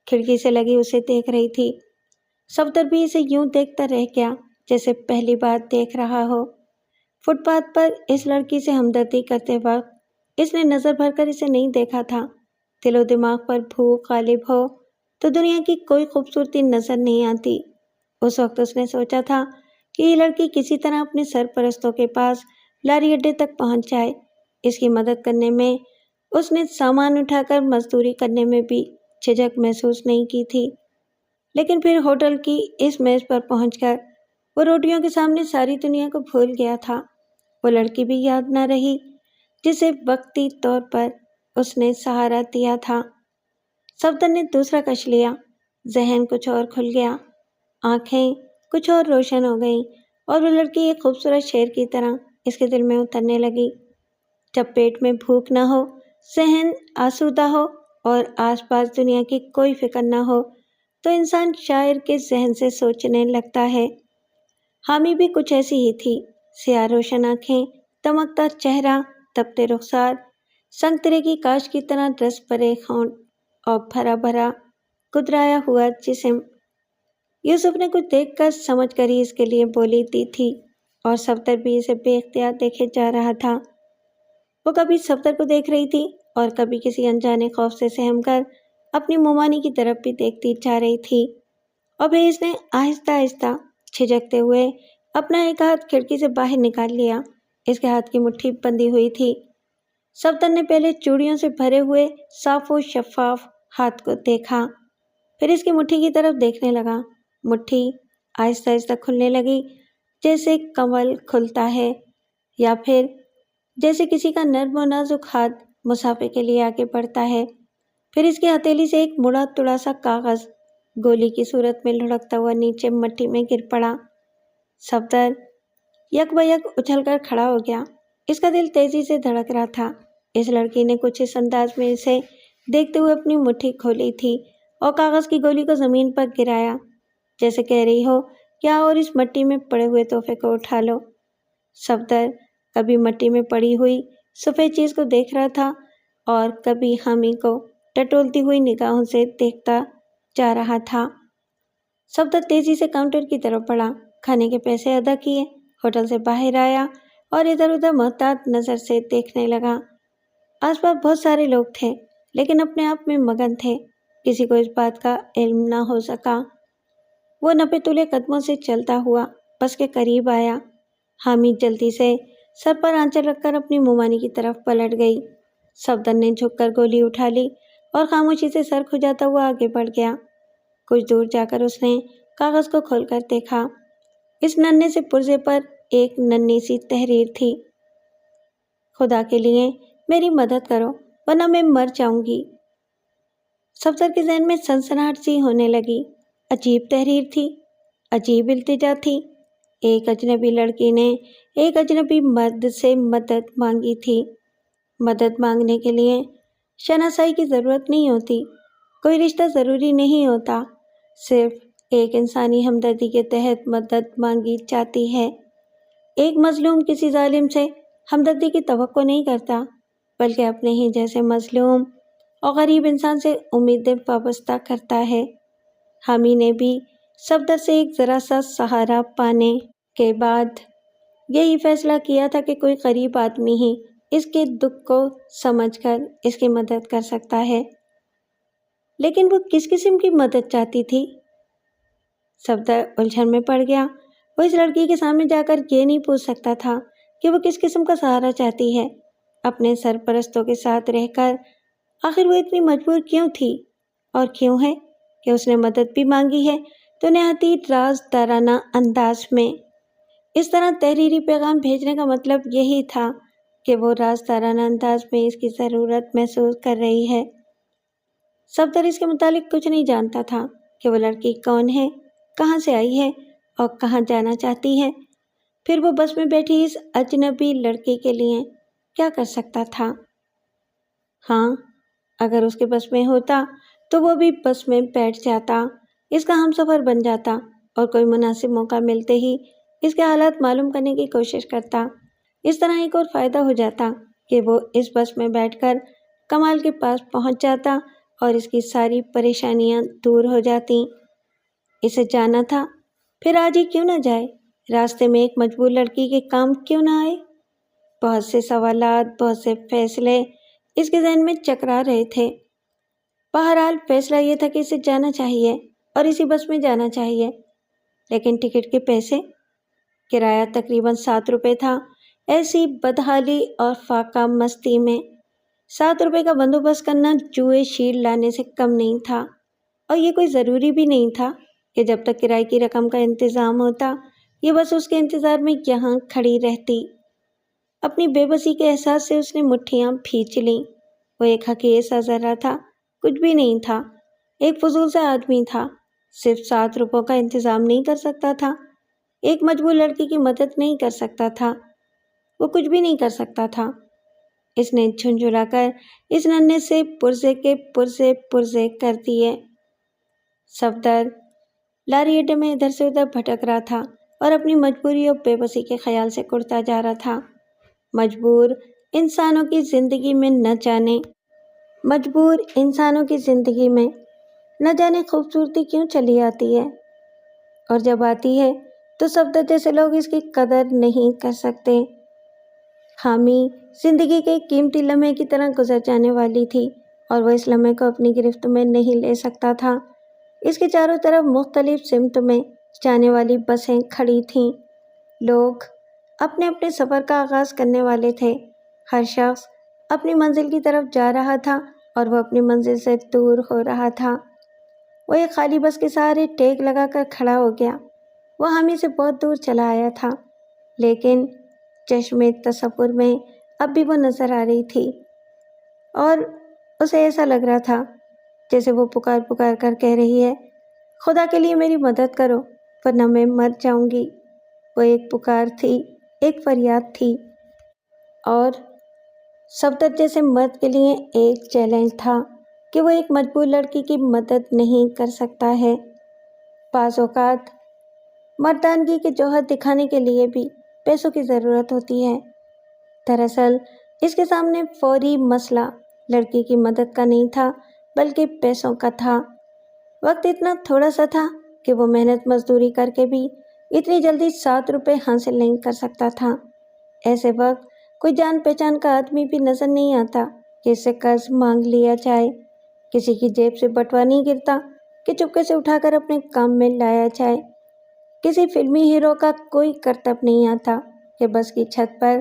کھڑکی سے لگی اسے دیکھ رہی تھی۔ صفدر بھی اسے یوں دیکھتا رہ گیا جیسے پہلی بار دیکھ رہا ہو۔ فٹ پاتھ پر اس لڑکی سے ہمدردی کرتے وقت اس نے نظر بھر کر اسے نہیں دیکھا تھا۔ دل و دماغ پر بھوک غالب ہو تو دنیا کی کوئی خوبصورتی نظر نہیں آتی۔ اس وقت اس نے سوچا تھا کہ یہ لڑکی کسی طرح اپنے سرپرستوں کے پاس لاری اڈے تک پہنچ جائے۔ اس کی مدد کرنے میں، اس نے سامان اٹھا کر مزدوری کرنے میں بھی جھجک محسوس نہیں کی تھی۔ لیکن پھر ہوٹل کی اس میز پر پہنچ کر وہ روٹیوں کے سامنے ساری دنیا کو بھول گیا تھا۔ وہ لڑکی بھی یاد نہ رہی جسے وقتی طور پر اس نے سہارا دیا تھا۔ صفدر نے دوسرا کش لیا۔ ذہن کچھ اور کھل گیا، آنکھیں کچھ اور روشن ہو گئیں، اور وہ لڑکی ایک خوبصورت شعر کی طرح اس کے دل میں اترنے لگی۔ جب پیٹ میں بھوک نہ ہو، ذہن آسودہ ہو اور آس پاس دنیا کی کوئی فکر نہ ہو تو انسان شاعر کے ذہن سے سوچنے لگتا ہے۔ حامی بھی کچھ ایسی ہی تھی، سیاہ روشن آنکھیں، دمکتا چہرہ، تپتے رخسار، سنترے کی کاش کی طرح رس بھرے ہونٹ اور بھرا بھرا گدرایا ہوا جسم۔ یوسف نے کچھ دیکھ کر سمجھ کر ہی اس کے لیے بولی دی تھی، اور صفدر بھی اسے بے اختیار دیکھے جا رہا تھا۔ وہ کبھی صفدر کو دیکھ رہی تھی اور کبھی کسی انجانے خوف سے سہم کر اپنی مومانی کی طرف بھی دیکھتی جا رہی تھی۔ اور پھر اس نے آہستہ آہستہ جھجکتے ہوئے اپنا ایک ہاتھ کھڑکی سے باہر نکال لیا۔ اس کے ہاتھ کی مٹھی بندھی ہوئی تھی۔ صفدر نے پہلے چوڑیوں سے بھرے ہوئے صاف و شفاف ہاتھ کو دیکھا، پھر اس کی مٹھی کی طرف دیکھنے لگا۔ مٹھی آہستہ آہستہ کھلنے لگی، جیسے کنول کھلتا ہے، یا پھر جیسے کسی کا نرم و نازک ہاتھ مسافے کے لیے آگے بڑھتا ہے۔ پھر اس کی ہتھیلی سے ایک مڑا تڑا سا کاغذ گولی کی صورت میں لڑکتا ہوا نیچے مٹی میں گر پڑا۔ صفدر یک بہ یک اچھل کر کھڑا ہو گیا۔ اس کا دل تیزی سے دھڑک رہا تھا۔ اس لڑکی نے کچھ اس انداز میں اسے دیکھتے ہوئے اپنی مٹھی کھولی تھی اور کاغذ کی گولی کو زمین پر گرایا، جیسے کہہ رہی ہو کہ آؤ اور اس مٹی میں پڑے ہوئے تحفے کو اٹھا لو۔ صفدر کبھی مٹی میں پڑی ہوئی سفید چیز کو دیکھ رہا تھا اور کبھی حامی کو ٹٹولتی ہوئی نگاہوں سے دیکھتا جا رہا تھا۔ صفدر تیزی سے کاؤنٹر کی طرف بڑھا، کھانے کے پیسے ادا کیے، ہوٹل سے باہر آیا اور ادھر ادھر محتاط نظر سے دیکھنے لگا۔ آس پاس بہت سارے لوگ تھے، لیکن اپنے آپ میں مگن تھے، کسی کو اس بات کا علم نہ ہو سکا۔ وہ نپے تلے قدموں سے چلتا ہوا بس کے قریب آیا۔ حامی جلدی سے سر پر آنچل رکھ کر اپنی مومانی کی طرف پلٹ گئی۔ صفدر نے جھک کر گولی اٹھا لی اور خاموشی سے سر کھجاتا ہوا آگے بڑھ گیا۔ کچھ دور جا کر اس نے کاغذ کو کھول کر دیکھا۔ اس ننھے سے پرزے پر ایک ننھی سی تحریر تھی، خدا کے لیے میری مدد کرو ورنہ میں مر جاؤں گی۔ صفدر کے ذہن میں سنسناہٹ سی ہونے لگی۔ عجیب تحریر تھی، عجیب التجا تھی۔ ایک اجنبی لڑکی نے ایک اجنبی مرد سے مدد مانگی تھی۔ مدد مانگنے کے لیے شناسائی کی ضرورت نہیں ہوتی، کوئی رشتہ ضروری نہیں ہوتا، صرف ایک انسانی ہمدردی کے تحت مدد مانگی جاتی ہے۔ ایک مظلوم کسی ظالم سے ہمدردی کی توقع نہیں کرتا، بلکہ اپنے ہی جیسے مظلوم اور غریب انسان سے امیدیں وابستہ کرتا ہے۔ حامی نے بھی صفدر سے ایک ذرا سا سہارا پانے کے بعد یہی فیصلہ کیا تھا کہ کوئی غریب آدمی ہی اس کے دکھ کو سمجھ کر اس کی مدد کر سکتا ہے۔ لیکن وہ کس قسم کی مدد چاہتی تھی؟ صفدر الجھن میں پڑ گیا۔ وہ اس لڑکی کے سامنے جا کر یہ نہیں پوچھ سکتا تھا کہ وہ کس قسم کا سہارا چاہتی ہے اپنے سرپرستوں کے ساتھ رہ کر۔ آخر وہ اتنی مجبور کیوں تھی، اور کیوں ہے کہ اس نے مدد بھی مانگی ہے تو نہایت رازدارانہ انداز میں۔ اس طرح تحریری پیغام بھیجنے کا مطلب یہی تھا کہ وہ رازدارانہ انداز میں اس کی ضرورت محسوس کر رہی ہے۔ صفدر اس کے متعلق کچھ نہیں جانتا تھا کہ وہ لڑکی کون ہے، کہاں سے آئی ہے اور کہاں جانا چاہتی ہے۔ پھر وہ بس میں بیٹھی اس اجنبی لڑکی کے لیے کیا کر سکتا تھا؟ ہاں، اگر اس کے بس میں ہوتا تو وہ بھی بس میں بیٹھ جاتا، اس کا ہمسفر بن جاتا اور کوئی مناسب موقع ملتے ہی اس کے حالات معلوم کرنے کی کوشش کرتا۔ اس طرح ایک اور فائدہ ہو جاتا کہ وہ اس بس میں بیٹھ کر کمال کے پاس پہنچ جاتا اور اس کی ساری پریشانیاں دور ہو جاتیں۔ اسے جانا تھا، پھر آج ہی کیوں نہ جائے؟ راستے میں ایک مجبور لڑکی کے کام کیوں نہ آئے؟ بہت سے سوالات، بہت سے فیصلے اس کے ذہن میں چکرا رہے تھے۔ بہرحال فیصلہ یہ تھا کہ اسے جانا چاہیے اور اسی بس میں جانا چاہیے۔ لیکن ٹکٹ کے پیسے؟ کرایہ تقریباً 7 روپے تھا۔ ایسی بدحالی اور فاقہ مستی میں 7 روپے کا بندوبست کرنا جوئے شیر لانے سے کم نہیں تھا، اور یہ کوئی ضروری بھی نہیں تھا کہ جب تک کرائے کی رقم کا انتظام ہوتا یہ بس اس کے انتظار میں یہاں کھڑی رہتی۔ اپنی بے بسی کے احساس سے اس نے مٹھیاں بھینچ لیں۔ وہ ایک حقیر سا ذرہ تھا، کچھ بھی نہیں تھا، ایک فضول سا آدمی تھا، صرف 7 روپوں کا انتظام نہیں کر سکتا تھا، ایک مجبور لڑکی کی مدد نہیں کر سکتا تھا، وہ کچھ بھی نہیں کر سکتا تھا۔ اس نے جھنجھلا کر اس ننھے سے پرزے کے پرزے کر دیے۔ صفدر لاری اڈے میں ادھر سے ادھر بھٹک رہا تھا اور اپنی مجبوری اور بے بسی کے خیال سے کڑتا جا رہا تھا۔ مجبور انسانوں کی زندگی میں نہ جانے خوبصورتی کیوں چلی آتی ہے، اور جب آتی ہے تو صفدر جیسے لوگ اس کی قدر نہیں کر سکتے۔ حامی زندگی کے ایک قیمتی لمحے کی طرح گزر جانے والی تھی اور وہ اس لمحے کو اپنی گرفت میں نہیں لے سکتا تھا۔ اس کے چاروں طرف مختلف سمت میں جانے والی بسیں کھڑی تھیں۔ لوگ اپنے اپنے سفر کا آغاز کرنے والے تھے۔ ہر شخص اپنی منزل کی طرف جا رہا تھا اور وہ اپنی منزل سے دور ہو رہا تھا۔ وہ ایک خالی بس کے سہارے ٹیک لگا کر کھڑا ہو گیا۔ وہ حامی سے بہت دور چلا آیا تھا، لیکن چشم تصور میں اب بھی وہ نظر آ رہی تھی، اور اسے ایسا لگ رہا تھا جیسے وہ پکار پکار کر کہہ رہی ہے، خدا کے لیے میری مدد کرو ورنہ میں مر جاؤں گی۔ وہ ایک پکار تھی، ایک فریاد تھی، اور صفدر جیسے مرد کے لیے ایک چیلنج تھا کہ وہ ایک مجبور لڑکی کی مدد نہیں کر سکتا ہے۔ بعض اوقات مردانگی کے جوہر دکھانے کے لیے بھی پیسوں کی ضرورت ہوتی ہے۔ دراصل اس کے سامنے فوری مسئلہ لڑکی کی مدد کا نہیں تھا بلکہ پیسوں کا تھا۔ وقت اتنا تھوڑا سا تھا کہ وہ محنت مزدوری کر کے بھی اتنی جلدی 7 روپے حاصل نہیں کر سکتا تھا۔ ایسے وقت کوئی جان پہچان کا آدمی بھی نظر نہیں آتا کہ اس سے قرض مانگ لیا جائے۔ کسی کی جیب سے بٹوا نہیں گرتا کہ چپکے سے اٹھا کر اپنے کام میں لایا جائے۔ کسی فلمی ہیرو کا کوئی کرتب نہیں آتا کہ بس کی چھت پر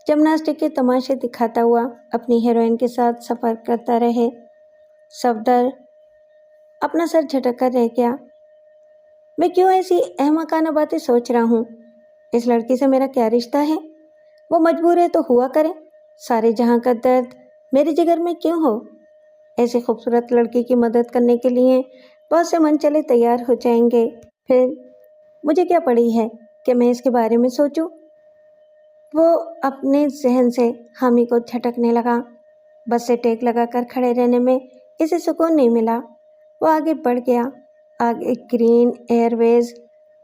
جمناسٹک کے تماشے دکھاتا ہوا اپنی ہیروئن کے ساتھ سفر کرتا رہے۔ صفدر اپنا سر جھٹک کر رہ گیا۔ میں کیوں ایسی احمقانہ باتیں سوچ رہا ہوں؟ اس لڑکی سے میرا کیا رشتہ ہے؟ وہ مجبور ہے تو ہوا کرے، سارے جہاں کا درد میرے جگر میں کیوں ہو؟ ایسی خوبصورت لڑکی کی مدد کرنے کے لیے بہت سے منچلے تیار ہو جائیں گے، پھر مجھے کیا پڑی ہے کہ میں اس کے بارے میں سوچوں؟ وہ اپنے ذہن سے حامی کو جھٹکنے لگا۔ بس سے ٹیک لگا کر کھڑے رہنے میں اسے سکون نہیں ملا۔ وہ آگے بڑھ گیا۔ آگے گرین ایئر ویز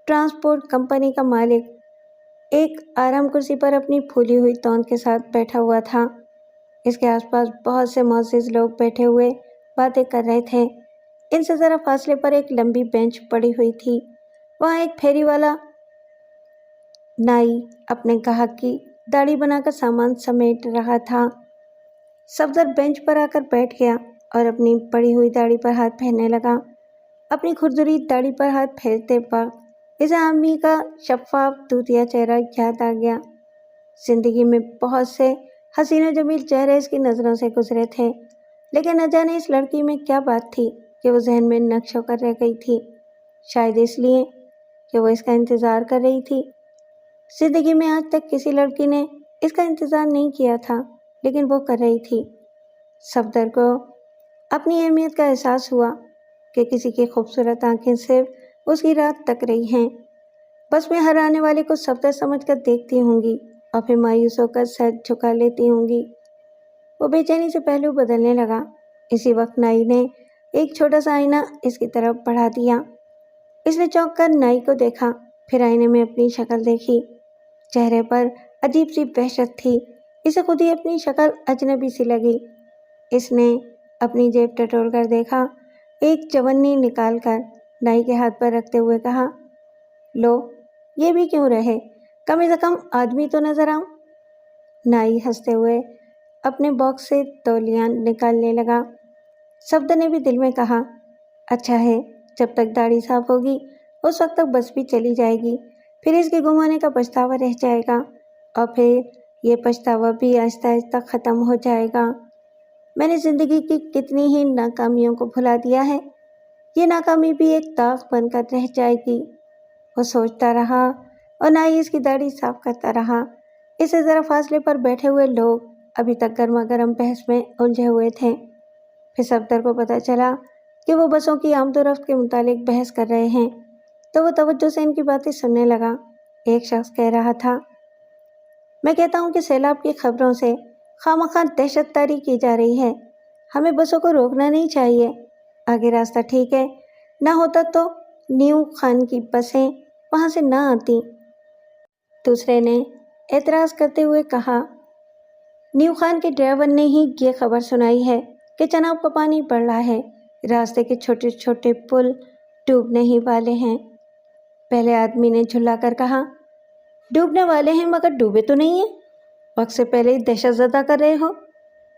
ٹرانسپورٹ کمپنی کا مالک ایک آرام کرسی پر اپنی پھولی ہوئی توند کے ساتھ بیٹھا ہوا تھا۔ اس کے آس پاس بہت سے معزز لوگ بیٹھے ہوئے باتیں کر رہے تھے۔ ان سے ذرا فاصلے پر ایک لمبی بینچ پڑی ہوئی تھی، وہاں ایک پھیری والا نائی اپنے گاہک کی داڑھی بنا کر سامان سمیٹ رہا تھا۔ صفدر بینچ پر آ کر بیٹھ گیا اور اپنی پڑی ہوئی داڑھی پر ہاتھ پھیرنے لگا۔ اپنی کھردری داڑھی پر ہاتھ پھیرتے وقت اسے عامر کا شفاف دودھیا چہرہ یاد آ گیا۔ زندگی میں بہت سے حسین و جمیل چہرے اس کی نظروں سے گزرے تھے، لیکن نہ جانے اس لڑکی میں کیا بات تھی کہ وہ ذہن میں نقش ہو کر رہ گئی تھی۔ شاید اس لیے کہ وہ اس کا انتظار کر رہی تھی۔ زندگی میں آج تک کسی لڑکی نے اس کا انتظار نہیں کیا تھا، لیکن وہ کر رہی تھی۔ صفدر کو اپنی اہمیت کا احساس ہوا کہ کسی کی خوبصورت آنکھیں صرف اس کی رات تک رہی ہیں۔ بس میں ہر آنے والے کو صفدر سمجھ کر دیکھتی ہوں گی اور پھر مایوس ہو کر سر جھکا لیتی ہوں گی۔ وہ بے چینی سے پہلو بدلنے لگا۔ اسی وقت نائی نے ایک چھوٹا سا آئینہ اس کی طرف بڑھا دیا۔ اس نے چونک کر نائی کو دیکھا، پھر آئینے میں اپنی شکل دیکھی۔ چہرے پر عجیب سی وحشت تھی۔ اسے خود ہی اپنی شکل اجنبی سی لگی۔ اس نے اپنی جیب ٹٹول کر دیکھا، ایک چونی نکال کر نائی کے ہاتھ پر رکھتے ہوئے کہا، لو، یہ بھی کیوں رہے؟ کم از کم آدمی تو نظر آؤں۔ نائی ہنستے ہوئے اپنے باکس سے تولیہ نکالنے لگا۔ صفدر نے بھی دل میں کہا، اچھا ہے، جب تک داڑھی صاف ہوگی اس وقت تک بس بھی چلی جائے گی، پھر اس کے گم ہونے کا پچھتاوا رہ جائے گا، اور پھر یہ پچھتاوا بھی آہستہ آہستہ ختم ہو جائے گا۔ میں نے زندگی کی کتنی ہی ناکامیوں کو بھلا دیا ہے، یہ ناکامی بھی ایک داغ بن کر رہ جائے گی۔ وہ سوچتا رہا اور نہ ہی اس کی داڑھی صاف کرتا رہا۔ اس سے ذرا فاصلے پر بیٹھے ہوئے لوگ ابھی تک گرما گرم بحث میں الجھے ہوئے تھے۔ پھر صفدر کو پتہ چلا کہ وہ بسوں کی آمد و رفت کے متعلق بحث کر رہے ہیں، تو وہ توجہ سے ان کی باتیں سننے لگا۔ ایک شخص کہہ رہا تھا، میں کہتا ہوں کہ سیلاب کی خبروں سے خواہ دہشت طاری کی جا رہی ہے، ہمیں بسوں کو روکنا نہیں چاہیے، آگے راستہ ٹھیک ہے، نہ ہوتا تو نیو خان کی بسیں وہاں سے نہ آتی۔ دوسرے نے اعتراض کرتے ہوئے کہا، نیو خان کے ڈرائیور نے ہی یہ خبر سنائی ہے کہ چناب کا پانی بڑھ رہا ہے، راستے کے چھوٹے چھوٹے پل ڈوبنے ہی والے ہیں۔ پہلے آدمی نے جھلا کر کہا، ڈوبنے والے ہیں مگر ڈوبے تو نہیں ہیں، وقت سے پہلے ہی دہشت زدہ کر رہے ہو۔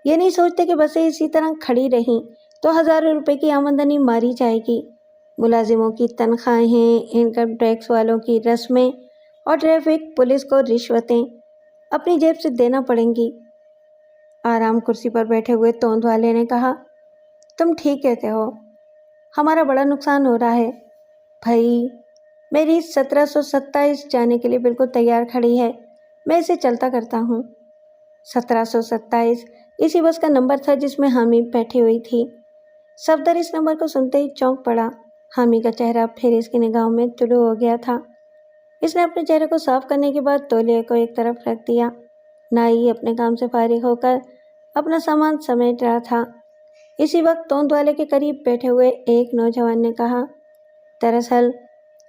یہ نہیں سوچتے کہ بسیں اسی طرح کھڑی رہیں تو ہزاروں روپے کی آمدنی ماری جائے گی، ملازموں کی تنخواہیں، انکم ٹیکس والوں کی رسمیں اور ٹریفک پولیس کو رشوتیں اپنی جیب سے دینا پڑیں گی۔ آرام کرسی پر بیٹھے ہوئے توند والے نے کہا، تم ٹھیک کہتے ہو، ہمارا بڑا نقصان ہو رہا ہے۔ بھائی، میری 1727 جانے کے لیے بالکل تیار کھڑی ہے، میں اسے چلتا کرتا ہوں۔ 1727 اسی بس کا نمبر تھا جس میں حامی بیٹھی ہوئی تھی۔ صفدر اس نمبر کو سنتے ہی چونک پڑا۔ حامی کا چہرہ پھر اس کی نگاہوں میں طلوع ہو گیا تھا۔ اس نے اپنے چہرے کو صاف کرنے کے بعد تولیے کو ایک طرف رکھ دیا۔ نائی اپنے کام سے فارغ ہو کر اپنا سامان سمیٹ رہا تھا۔ اسی وقت توند والے کے قریب بیٹھے ہوئے ایک نوجوان نے کہا، دراصل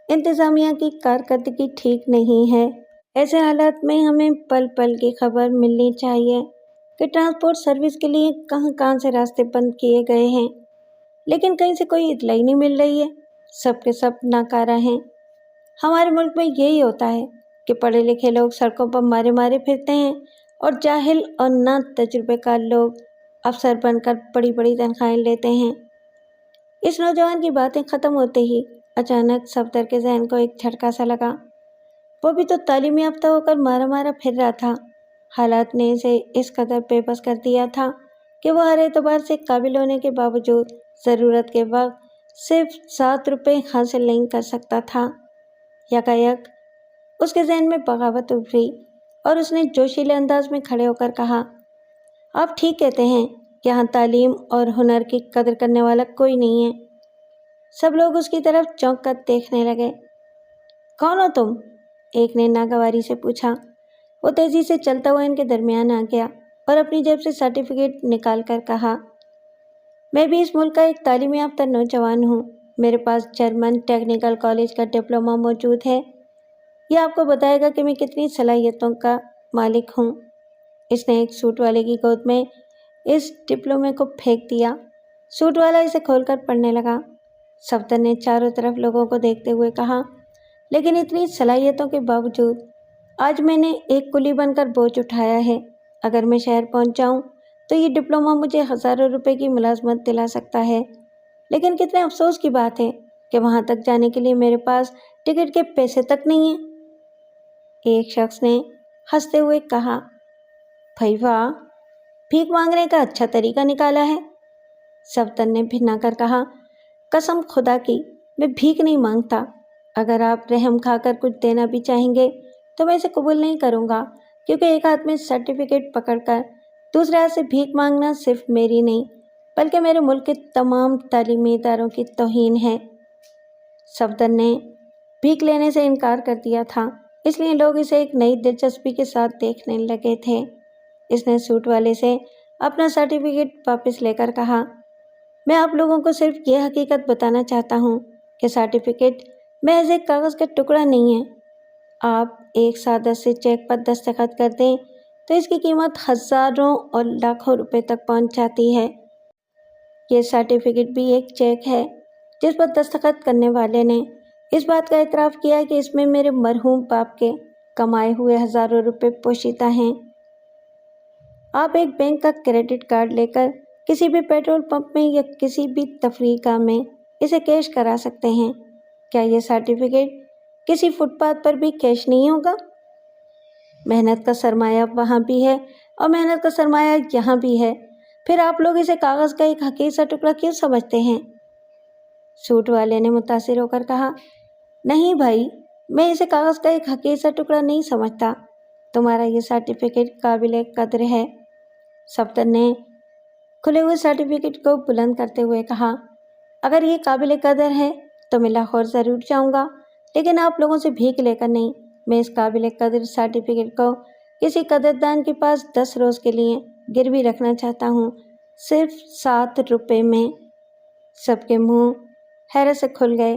انتظامیہ کی کارکردگی ٹھیک نہیں ہے، ایسے حالات میں ہمیں پل پل کی خبر ملنی چاہیے کہ ٹرانسپورٹ سروس کے لیے کہاں کہاں سے راستے بند کیے گئے ہیں، لیکن کہیں سے کوئی اطلاع ہی نہیں مل رہی ہے، سب کے سب ناکارہ ہیں۔ ہمارے ملک میں یہی ہوتا ہے کہ پڑھے لکھے لوگ سڑکوں پر مارے مارے پھرتے ہیں اور جاہل اور نا تجربے کار لوگ افسر بن کر بڑی بڑی تنخواہیں لیتے ہیں۔ اس نوجوان کی باتیں ختم ہوتے ہی اچانک صفدر کے ذہن کو ایک جھٹکا سا لگا۔ وہ بھی تو تعلیم یافتہ ہو کر مارا مارا پھر رہا تھا۔ حالات نے اسے اس قدر بے بس کر دیا تھا کہ وہ ہر اعتبار سے قابل ہونے کے باوجود ضرورت کے وقت صرف 7 روپے حاصل نہیں کر سکتا تھا۔ یکایک اس کے ذہن میں بغاوت ابھری اور اس نے جوشیلے انداز میں کھڑے ہو کر کہا، آپ ٹھیک کہتے ہیں، یہاں تعلیم اور ہنر کی قدر کرنے والا کوئی نہیں ہے۔ سب لوگ اس کی طرف چونک کر دیکھنے لگے۔ کون ہو تم؟ ایک نے ناگواری سے پوچھا۔ وہ تیزی سے چلتا ہوا ان کے درمیان آ گیا اور اپنی جیب سے سرٹیفکیٹ نکال کر کہا، میں بھی اس ملک کا ایک تعلیم یافتہ نوجوان ہوں، میرے پاس جرمن ٹیکنیکل کالج کا ڈپلومہ موجود ہے، یہ آپ کو بتائے گا کہ میں کتنی صلاحیتوں کا مالک ہوں۔ اس نے ایک سوٹ والے کی گود میں اس ڈپلومے کو پھینک دیا۔ سوٹ والا اسے کھول کر پڑھنے لگا۔ صفدر نے چاروں طرف لوگوں کو دیکھتے ہوئے کہا، لیکن اتنی صلاحیتوں کے باوجود آج میں نے ایک کلی بن کر بوجھ اٹھایا ہے، اگر میں شہر پہنچ جاؤں تو یہ ڈپلومہ مجھے ہزاروں روپے کی ملازمت دلا سکتا ہے، لیکن کتنے افسوس کی بات ہے کہ وہاں تک جانے کے لیے میرے پاس ٹکٹ کے پیسے تک نہیں ہیں۔ ایک شخص نے ہنستے ہوئے کہا، بھائی واہ، بھیک مانگنے کا اچھا طریقہ نکالا ہے۔ صفدر نے بھنا کر کہا، قسم خدا کی میں بھیک نہیں مانگتا، اگر آپ رحم کھا کر کچھ دینا بھی چاہیں گے تو میں اسے قبول نہیں کروں گا، کیونکہ ایک ہاتھ میں سرٹیفکیٹ پکڑ کر دوسرے ہاتھ سے بھیک مانگنا صرف میری نہیں بلکہ میرے ملک کے تمام تعلیمی اداروں کی توہین ہے۔ صفدر نے بھیک لینے سے انکار کر دیا تھا، اس لیے لوگ اسے ایک نئی دلچسپی کے ساتھ دیکھنے لگے تھے۔ اس نے سوٹ والے سے اپنا سرٹیفکیٹ واپس لے کر کہا، میں آپ لوگوں کو صرف یہ حقیقت بتانا چاہتا ہوں کہ سرٹیفکیٹ محض ایک کاغذ کا ٹکڑا نہیں ہے۔ آپ ایک سادہ سے چیک پر دستخط کر دیں تو اس کی قیمت ہزاروں اور لاکھوں روپے تک پہنچ جاتی ہے۔ یہ سرٹیفکیٹ بھی ایک چیک ہے جس پر دستخط کرنے والے نے اس بات کا اعتراف کیا کہ اس میں میرے مرحوم باپ کے کمائے ہوئے ہزاروں روپے پوشیدہ ہیں۔ آپ ایک بینک کا کریڈٹ کارڈ لے کر کسی بھی پیٹرول پمپ میں یا کسی بھی تفریح گاہ میں اسے کیش کرا سکتے ہیں۔ کیا یہ سرٹیفکیٹ کسی فٹ پاتھ پر بھی کیش نہیں ہوگا؟ محنت کا سرمایہ وہاں بھی ہے اور محنت کا سرمایہ یہاں بھی ہے، پھر آپ لوگ اسے کاغذ کا ایک حقیر سا ٹکڑا کیوں سمجھتے ہیں؟ سوٹ والے نے متاثر ہو کر کہا، نہیں بھائی، میں اسے کاغذ کا ایک حقیر سا ٹکڑا نہیں سمجھتا، تمہارا یہ سرٹیفکیٹ قابل قدر ہے۔ صفدر نے کھلے ہوئے سرٹیفکیٹ کو بلند کرتے ہوئے کہا، اگر یہ قابل قدر ہے تو میں لاہور ضرور جاؤں گا، لیکن آپ لوگوں سے بھیک لے کر نہیں۔ میں اس قابل قدر سرٹیفکیٹ کو کسی قدردان کے پاس 10 روز کے لیے گروی رکھنا چاہتا ہوں، صرف 7 روپے میں۔ سب کے منہ حیرت سے کھل گئے،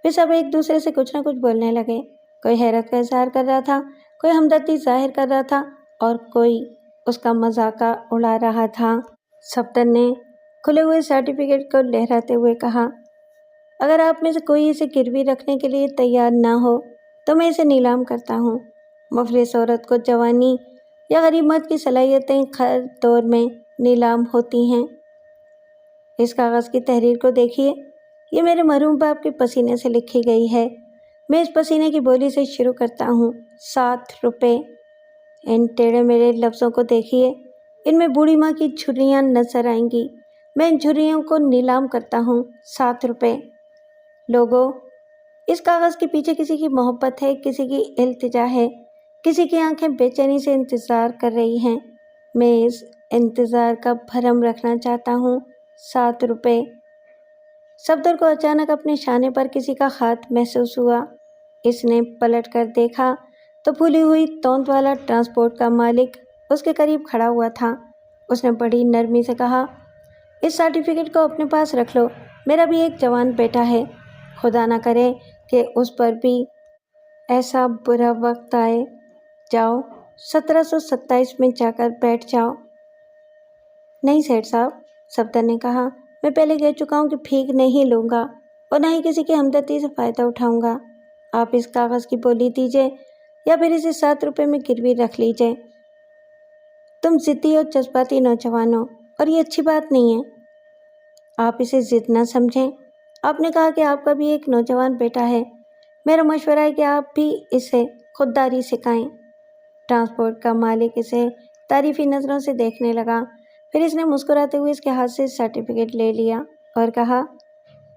پھر سب ایک دوسرے سے کچھ نہ کچھ بولنے لگے۔ کوئی حیرت کا اظہار کر رہا تھا، کوئی ہمدردی ظاہر کر رہا تھا اور کوئی اس کا مذاقہ اڑا رہا تھا۔ صفدر نے کھلے ہوئے سرٹیفکیٹ کو لہراتے ہوئے کہا، اگر آپ میں سے کوئی اسے گروی رکھنے کے لیے تیار نہ ہو تو میں اسے نیلام کرتا ہوں۔ مفلس عورت کو جوانی یا غریب مرد کی صلاحیتیں ہر دور میں نیلام ہوتی ہیں۔ اس کاغذ کی تحریر کو دیکھیے، یہ میرے مرحوم باپ کے پسینے سے لکھی گئی ہے۔ میں اس پسینے کی بولی سے شروع کرتا ہوں، 7 روپے۔ ان ٹیڑھے میڑھے لفظوں کو دیکھیے، ان میں بوڑھی ماں کی جھریاں نظر آئیں گی۔ میں ان جھریوں کو نیلام کرتا ہوں، 7 روپے۔ لوگوں، اس کاغذ کے پیچھے کسی کی محبت ہے، کسی کی التجا ہے، کسی کی آنکھیں بے چینی سے انتظار کر رہی ہیں۔ میں اس انتظار کا بھرم رکھنا چاہتا ہوں، 7 روپے۔ صفدر کو اچانک اپنے شانے پر کسی کا ہاتھ محسوس ہوا۔ اس نے پلٹ کر دیکھا تو پھولی ہوئی توند والا ٹرانسپورٹ کا مالک اس کے قریب کھڑا ہوا تھا۔ اس نے بڑی نرمی سے کہا، اس سرٹیفکیٹ کو اپنے پاس رکھ لو، میرا بھی ایک جوان بیٹا ہے، خدا نہ کرے کہ اس پر بھی ایسا برا وقت آئے۔ جاؤ 1727 میں جا کر بیٹھ جاؤ۔ نہیں سیٹھ صاحب، صفدر نے کہا، میں پہلے کہہ چکا ہوں کہ بھیک نہیں لوں گا اور نہ ہی کسی کی ہمدردی سے فائدہ اٹھاؤں گا۔ آپ اس کاغذ کی بولی دیجئے یا پھر اسے 7 روپے میں گروی رکھ لیجئے۔ تم ضدی اور جذباتی نوجوان ہو اور یہ اچھی بات نہیں ہے۔ آپ اسے ضد نہ سمجھیں۔ آپ نے کہا کہ آپ کا بھی ایک نوجوان بیٹا ہے، میرا مشورہ ہے کہ آپ بھی اسے خودداری سکھائیں۔ ٹرانسپورٹ کا مالک اسے تعریفی نظروں سے دیکھنے لگا، پھر اس نے مسکراتے ہوئے اس کے ہاتھ سے سرٹیفکیٹ لے لیا اور کہا،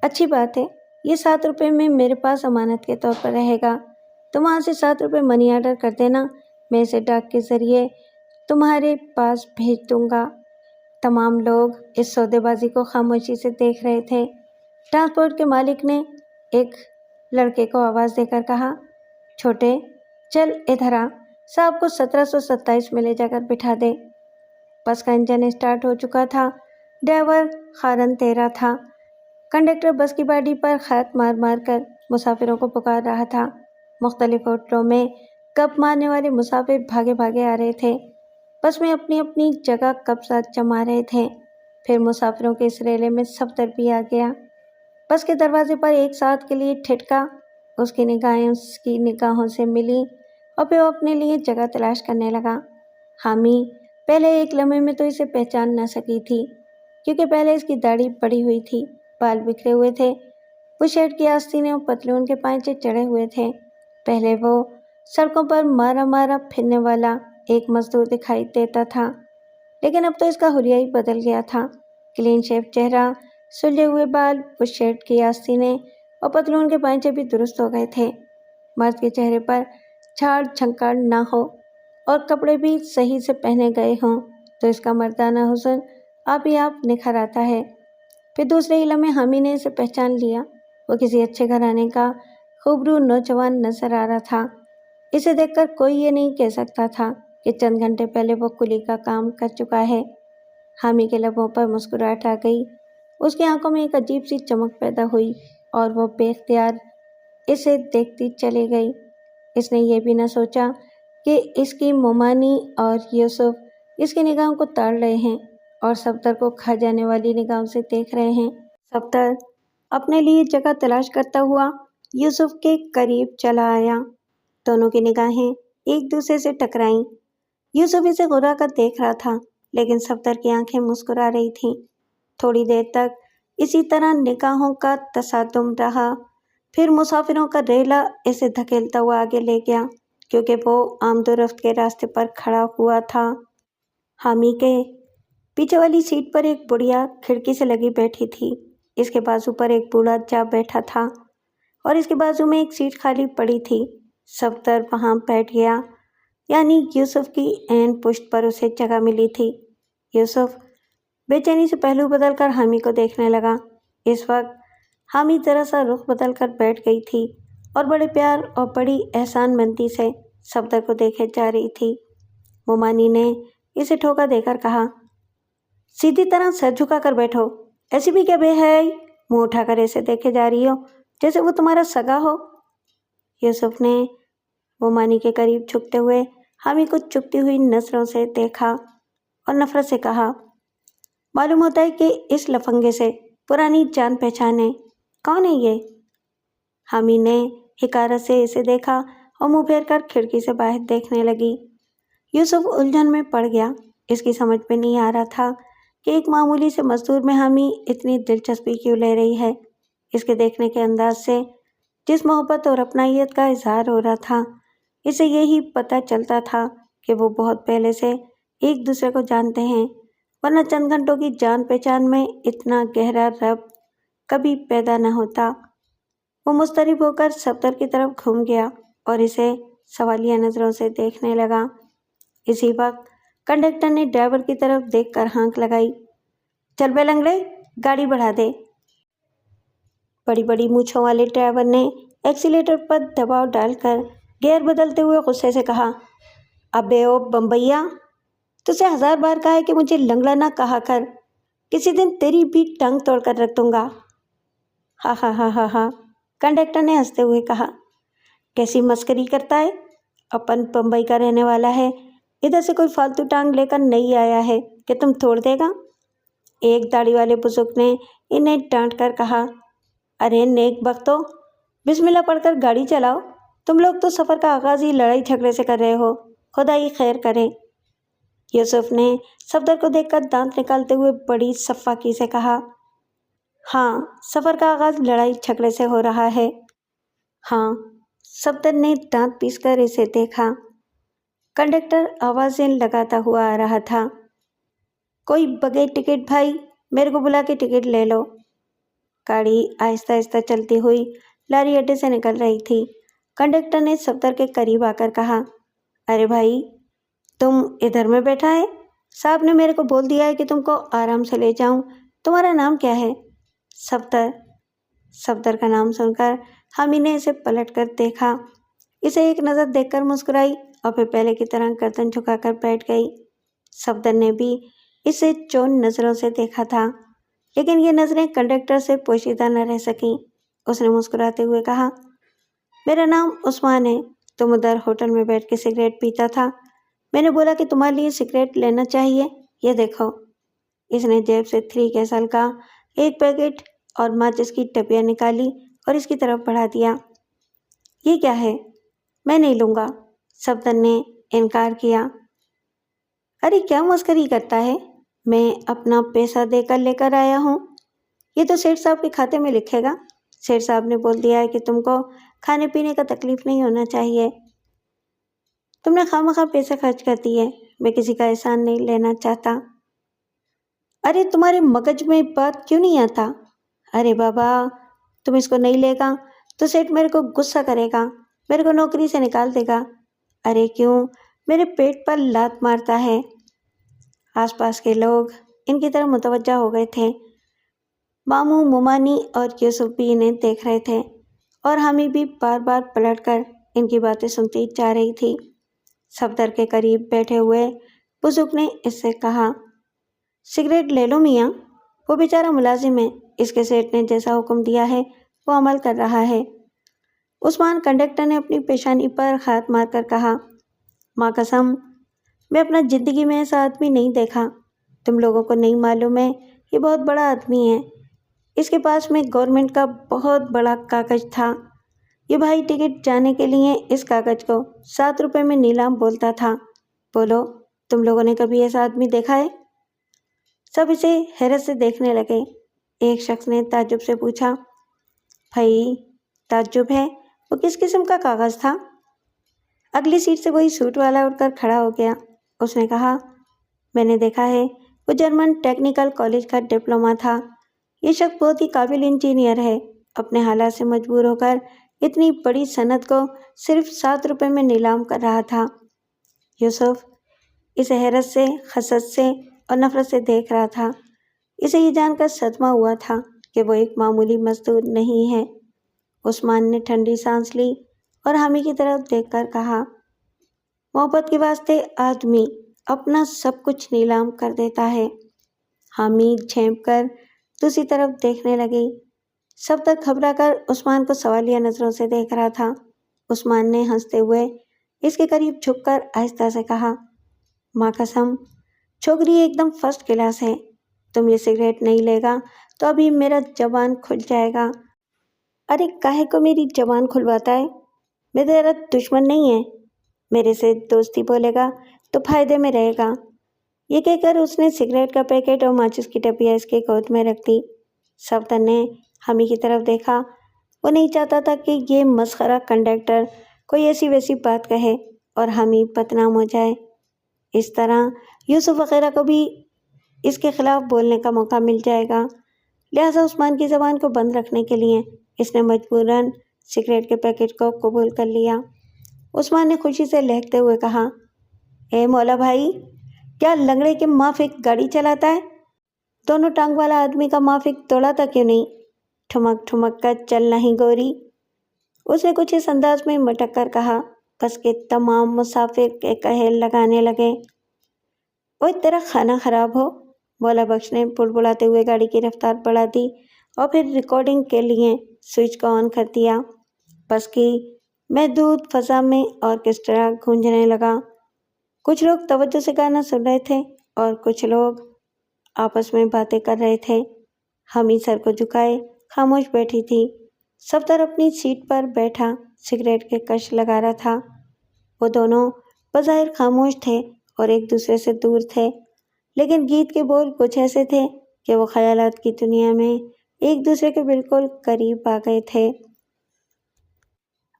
اچھی بات ہے، یہ 7 روپے میں میرے پاس امانت کے طور پر رہے گا۔ تم وہاں سے 7 روپے منی آرڈر کر دینا، میں اسے ڈاک کے ذریعے تمہارے پاس بھیج دوں گا۔ تمام لوگ اس سودے بازی کو خاموشی سے دیکھ رہے تھے۔ ٹرانسپورٹ کے مالک نے ایک لڑکے کو آواز دے کر کہا، چھوٹے، چل ادھر آ، صاحب کو 1727 میں لے جا کر بٹھا دے۔ بس کا انجن اسٹارٹ ہو چکا تھا، ڈرائیور ہارن دے رہا تھا، کنڈکٹر بس کی باڈی پر خط مار مار کر مسافروں کو پکار رہا تھا۔ مختلف ہوٹلوں میں گپ مارنے والے مسافر بھاگے بھاگے آ رہے تھے، بس میں اپنی اپنی جگہ قبضہ جما رہے تھے۔ پھر مسافروں کے اس ریلے میں صفدر بھی آ گیا۔ بس کے دروازے پر ایک ساتھ کے لیے ٹھٹکا، اس کی نگاہیں اس کی نگاہوں سے ملی اور پھر وہ اپنے لیے جگہ تلاش کرنے لگا۔ حامی پہلے ایک لمحے میں تو اسے پہچان نہ سکی تھی، کیونکہ پہلے اس کی داڑھی پڑی ہوئی تھی، بال بکھرے ہوئے تھے، وہ شرٹ کی آستینیں اور پتلون کے پائچے چڑھے ہوئے تھے۔ پہلے وہ سڑکوں پر مارا مارا پھرنے والا ایک مزدور دکھائی دیتا تھا، لیکن اب تو اس کا حلیہ ہی بدل گیا تھا۔ کلین شیو چہرہ، سلجھے ہوئے بال، وہ شرٹ کی آستینیں اور پتلون کے پائچے بھی درست ہو گئے تھے۔ مرد کے چہرے پر جھاڑ جھنکاڑ نہ ہو اور کپڑے بھی صحیح سے پہنے گئے ہوں تو اس کا مردانہ حسن آپ ہی آپ نکھر آتا ہے۔ پھر دوسرے ہی لمحے حامی نے اسے پہچان لیا۔ وہ کسی اچھے گھرانے کا خوبرو نوجوان نظر آ رہا تھا۔ اسے دیکھ کر کوئی یہ نہیں کہہ سکتا تھا کہ چند گھنٹے پہلے وہ کلی کا کام کر چکا ہے۔ حامی کے لبوں پر مسکراہٹ آ گئی، اس کی آنکھوں میں ایک عجیب سی چمک پیدا ہوئی اور وہ بے اختیار اسے دیکھتی چلی گئی۔ اس نے یہ بھی نہ سوچا کہ اس کی مومانی اور یوسف اس کی نگاہوں کو تاڑ رہے ہیں اور صفدر کو کھا جانے والی نگاہوں سے دیکھ رہے ہیں۔ صفدر اپنے لیے جگہ تلاش کرتا ہوا یوسف کے قریب چلا آیا۔ دونوں کی نگاہیں ایک دوسرے سے ٹکرائیں۔ یوسف اسے غرا کر دیکھ رہا تھا، لیکن صفدر کی آنکھیں مسکرا رہی تھیں۔ تھوڑی دیر تک اسی طرح نگاہوں کا تصادم رہا، پھر مسافروں کا ریلا اسے دھکیلتا ہوا آگے لے گیا، کیونکہ وہ آمد و رفت کے راستے پر کھڑا ہوا تھا۔ حامی کے پیچھے والی سیٹ پر ایک بڑھیا کھڑکی سے لگی بیٹھی تھی۔ اس کے بازو پر ایک بوڑھا جا بیٹھا تھا اور اس کے بازو میں ایک سیٹ خالی پڑی تھی۔ صفدر وہاں بیٹھ گیا، یعنی یوسف کی عین پشت پر اسے جگہ ملی تھی۔ یوسف بے چینی سے پہلو بدل کر حامی کو دیکھنے لگا۔ اس وقت حامی ذرا سا رخ بدل کر بیٹھ گئی تھی اور بڑے پیار اور بڑی احسان مندی سے صفدر کو دیکھے جا رہی تھی۔ مومانی نے اسے ٹھوکا دے کر کہا، سیدھی طرح سر جھکا کر بیٹھو، ایسی بھی کیا بے حیائی، منہ اٹھا کر ایسے دیکھے جا رہی ہو جیسے وہ تمہارا سگا ہو۔ یوسف نے مومانی کے قریب جھکتے ہوئے حامی کو چپتی ہوئی نظروں سے دیکھا اور نفرت سے کہا، معلوم ہوتا ہے کہ اس لفنگے سے پرانی جان پہچان ہے، کون ہے یہ؟ حامی نے حقارت سے اسے دیکھا اور منہ پھیر کر کھڑکی سے باہر دیکھنے لگی۔ یوسف الجھن میں پڑ گیا۔ اس کی سمجھ میں نہیں آ رہا تھا کہ ایک معمولی سے مزدور میں حامی اتنی دلچسپی کیوں لے رہی ہے۔ اس کے دیکھنے کے انداز سے جس محبت اور اپنائیت کا اظہار ہو رہا تھا، اسے یہی پتہ چلتا تھا کہ وہ بہت پہلے سے ایک دوسرے کو جانتے ہیں، ورنہ چند گھنٹوں کی جان پہچان میں اتنا گہرا ربط کبھی پیدا نہ ہوتا۔ وہ مضطرب ہو کر صفدر کی طرف گھوم گیا اور اسے سوالیہ نظروں سے دیکھنے لگا۔ اسی وقت کنڈکٹر نے ڈرائیور کی طرف دیکھ کر ہانک لگائی، چل بے لنگڑے، گاڑی بڑھا دے۔ بڑی بڑی مونچھوں والے ڈرائیور نے ایکسیلیٹر پر دباؤ ڈال کر گیئر بدلتے ہوئے غصے سے کہا، ابے او بمبئیا، تجھے 1000 بار کہا ہے کہ مجھے لنگڑا نہ کہا کر، کسی دن تیری بھی ٹانگ توڑ کر رکھ دوں گا۔ ہاں ہاں ہاں ہاں ہاں، کنڈکٹر نے ہنستے ہوئے کہا، کیسی مسکری کرتا ہے، اپن بمبئی کا رہنے والا ہے، ادھر سے کوئی فالتو ٹانگ لے کر نہیں آیا ہے کہ تم توڑ دے گا۔ ایک داڑھی والے بزرگ نے انہیں ڈانٹ کر کہا، ارے نیک بختو، بسم اللہ پڑھ کر گاڑی چلاؤ، تم لوگ تو سفر کا آغاز ہی لڑائی جھگڑے سے کر رہے ہو، خدا ہی خیر کرے۔ یوسف نے صفدر کو دیکھ کر دانت نکالتے ہوئے بڑی صفاقی سے کہا، ہاں، سفر کا آغاز لڑائی جھگڑے سے ہو رہا ہے۔ ہاں، صفدر نے دانت پیس کر اسے دیکھا۔ کنڈکٹر آوازیں لگاتا ہوا آ رہا تھا، کوئی بغیر ٹکٹ بھائی، میرے کو بلا کے ٹکٹ لے لو۔ گاڑی آہستہ آہستہ چلتی ہوئی لاری اڈے سے نکل رہی تھی۔ کنڈکٹر نے صفدر کے قریب آ کر کہا، ارے بھائی، تم ادھر میں بیٹھا ہے، صاحب نے میرے کو بول دیا ہے کہ تم کو آرام سے لے جاؤں، تمہارا نام کیا ہے؟ صفدر۔ صفدر کا نام سن کر حامی نے اسے پلٹ کر دیکھا، اسے ایک نظر دیکھ کر مسکرائی اور پھر پہلے کی طرح گردن جھکا کر بیٹھ گئی۔ صفدر نے بھی اسے چون نظروں سے دیکھا تھا، لیکن یہ نظریں کنڈکٹر سے پوشیدہ نہ رہ سکیں۔ اس نے مسکراتے ہوئے کہا، میرا نام عثمان ہے، تم ادھر ہوٹل میں بیٹھ کے سگریٹ پیتا تھا، میں نے بولا کہ تمہارے لیے سگریٹ لینا چاہیے، یہ دیکھو۔ اس نے جیب سے 3 کیسل کا ایک پیکٹ اور ماچس کی ڈبیاں نکالی اور اس کی طرف بڑھا دیا۔ یہ کیا ہے؟ میں نہیں لوں گا، صفدر نے انکار کیا۔ ارے کیا مسکری کرتا ہے، میں اپنا پیسہ دے کر لے کر آیا ہوں، یہ تو سیٹھ صاحب کے کھاتے میں لکھے گا۔ سیٹھ صاحب نے بول دیا ہے کہ تم کو کھانے پینے کا تکلیف نہیں ہونا چاہیے، تم نے خواہ پیسے خرچ کر دیے، میں کسی کا احسان نہیں لینا چاہتا۔ ارے تمہارے مگج میں بات کیوں نہیں آتا؟ ارے بابا تم اس کو نہیں لے گا تو سیٹھ میرے کو غصہ کرے گا، میرے کو نوکری سے نکال دے گا۔ ارے کیوں میرے پیٹ پر لات مارتا ہے؟ آس پاس کے لوگ ان کی طرف متوجہ ہو گئے تھے۔ ماموں، ممانی اور یوسف بھی انہیں دیکھ رہے تھے اور ہمیں بھی بار بار پلٹ کر ان کی باتیں سنتی جا رہی تھی۔ صفدر کے قریب بیٹھے ہوئے بزرگ نے اس سے کہا، سگریٹ لے لو میاں، وہ بیچارہ ملازم ہے، اس کے سیٹھ نے جیسا حکم دیا ہے وہ عمل کر رہا ہے۔ عثمان کنڈکٹر نے اپنی پیشانی پر ہاتھ مار کر کہا، ماں قسم میں اپنا زندگی میں ایسا آدمی نہیں دیکھا، تم لوگوں کو نہیں معلوم ہے یہ بہت بڑا آدمی ہے، اس کے پاس میں گورنمنٹ کا بہت بڑا کاغذ تھا، یہ بھائی ٹکٹ جانے کے لیے اس کاغذ کو 7 روپے میں نیلام بولتا تھا، بولو تم لوگوں نے کبھی ایسا آدمی دیکھا ہے؟ سب اسے حیرت سے دیکھنے لگے۔ ایک شخص نے تعجب سے پوچھا، بھائی تعجب ہے، وہ کس قسم کا کاغذ تھا؟ اگلی سیٹ سے وہی سوٹ والا اٹھ کر کھڑا ہو گیا، اس نے کہا، میں نے دیکھا ہے، وہ جرمن ٹیکنیکل کالج کا ڈپلومہ تھا، یہ شخص بہت ہی قابل انجینئر ہے، اپنے حالات سے مجبور ہو کر اتنی بڑی صنعت کو صرف 7 روپے میں نیلام کر رہا تھا۔ یوسف اسے حیرت سے، حسد سے اور نفرت سے دیکھ رہا تھا۔ اسے یہ جان کر صدمہ ہوا تھا کہ وہ ایک معمولی مزدور نہیں ہے۔ عثمان نے ٹھنڈی سانس لی اور حامی کی طرف دیکھ کر کہا، محبت کے واسطے آدمی اپنا سب کچھ نیلام کر دیتا ہے۔ حامی جھینپ کر دوسری طرف دیکھنے لگی۔ سب تک گھبرا کر عثمان کو سوالیہ نظروں سے دیکھ رہا تھا۔ عثمان نے ہنستے ہوئے اس کے قریب جھک کر آہستہ سے کہا، ماں قسم چھوکری ایک دم فرسٹ کلاس ہے، تم یہ سگریٹ نہیں لے گا تو ابھی میرا زبان کھل جائے گا۔ ارے کاہے کو میری زبان کھلواتا ہے؟ میں تیرا دشمن نہیں ہے، میرے سے دوستی بولے گا تو فائدے میں رہے گا۔ یہ کہہ کر اس نے سگریٹ کا پیکٹ اور ماچس کی ڈبیا اس کے گود میں رکھ دی۔ صفدر نے حامی کی طرف دیکھا، وہ نہیں چاہتا تھا کہ یہ مسخرہ کنڈکٹر کوئی ایسی ویسی بات کہے اور حامی بدنام ہو جائے، اس طرح یوسف وغیرہ کو بھی اس کے خلاف بولنے کا موقع مل جائے گا۔ لہٰذا عثمان کی زبان کو بند رکھنے کے لیے اس نے مجبوراً سگریٹ کے پیکٹ کو قبول کر لیا۔ عثمان نے خوشی سے لہکتے ہوئے کہا، اے مولا بھائی، کیا لنگڑے کے مافک گاڑی چلاتا ہے؟ دونوں ٹانگ والا آدمی کا مافک دوڑاتا کیوں نہیں؟ ٹھمک ٹھمک کر چلنا ہی گوری، اس نے کچھ اس انداز میں مٹک کر کہا، بس کے تمام مسافر کے کہل لگانے لگے۔ اوہ تیرا کھانا خراب ہو، مولا بخش نے بڑبڑاتے ہوئے گاڑی کی رفتار بڑھا دی اور پھر ریکارڈنگ کے لیے سوئچ کو آن کر دیا۔ بس کی محدود فضا میں آرکیسٹرا گونجنے لگا۔ کچھ لوگ توجہ سے گانا سن رہے تھے اور کچھ لوگ آپس میں باتیں کر رہے تھے۔ حامی سر کو جھکائے خاموش بیٹھی تھی۔ صفدر اپنی سیٹ پر بیٹھا سگریٹ کے کش لگا رہا تھا۔ وہ دونوں بظاہر خاموش تھے اور ایک دوسرے سے دور تھے، لیکن گیت کے بول کچھ ایسے تھے کہ وہ خیالات کی دنیا میں ایک دوسرے کے بالکل قریب آ گئے تھے۔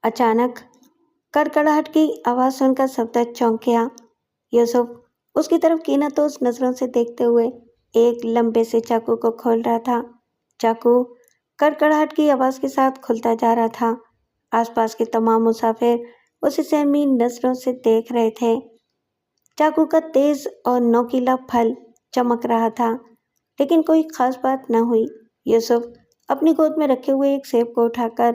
اچانک کڑکڑاہٹ کی آواز سن کر صفدر چونک گیا۔ یوسف اس کی طرف کینہ توز نظروں سے دیکھتے ہوئے ایک لمبے سے چاقو کو کھول رہا تھا۔ چاقو کڑکڑاہٹ کی آواز کے ساتھ کھلتا جا رہا تھا۔ آس پاس کے تمام مسافر اسے سہمی نظروں سے دیکھ رہے تھے۔ چاقو کا تیز اور نوکیلا پھل چمک رہا تھا، لیکن کوئی خاص بات نہ ہوئی۔ یوسف اپنی گود میں رکھے ہوئے ایک سیب کو اٹھا کر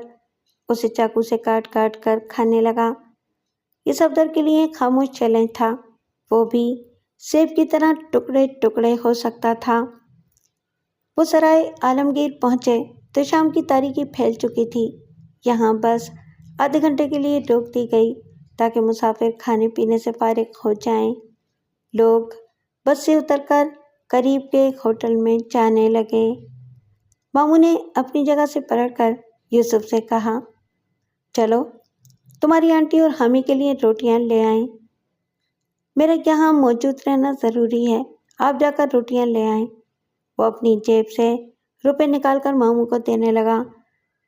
اسے چاقو سے کاٹ کاٹ کر کھانے لگا۔ یہ صفدر کے لیے ایک خاموش چیلنج تھا، وہ بھی سیب کی طرح ٹکڑے ٹکڑے ہو سکتا تھا۔ وہ سرائے عالمگیر پہنچے تو شام کی تاریکی پھیل چکی تھی۔ یہاں بس آدھے گھنٹے کے لیے روک دی گئی تاکہ مسافر کھانے پینے سے فارغ ہو جائیں۔ لوگ بس سے اتر کر قریب کے ایک ہوٹل میں جانے لگے۔ ماموں نے اپنی جگہ سے پلٹ کر یوسف سے کہا، چلو تمہاری آنٹی اور حامی کے لیے روٹیاں لے آئیں۔ میرا یہاں موجود رہنا ضروری ہے، آپ جا کر روٹیاں لے آئیں۔ وہ اپنی جیب سے روپے نکال کر ماموں کو دینے لگا۔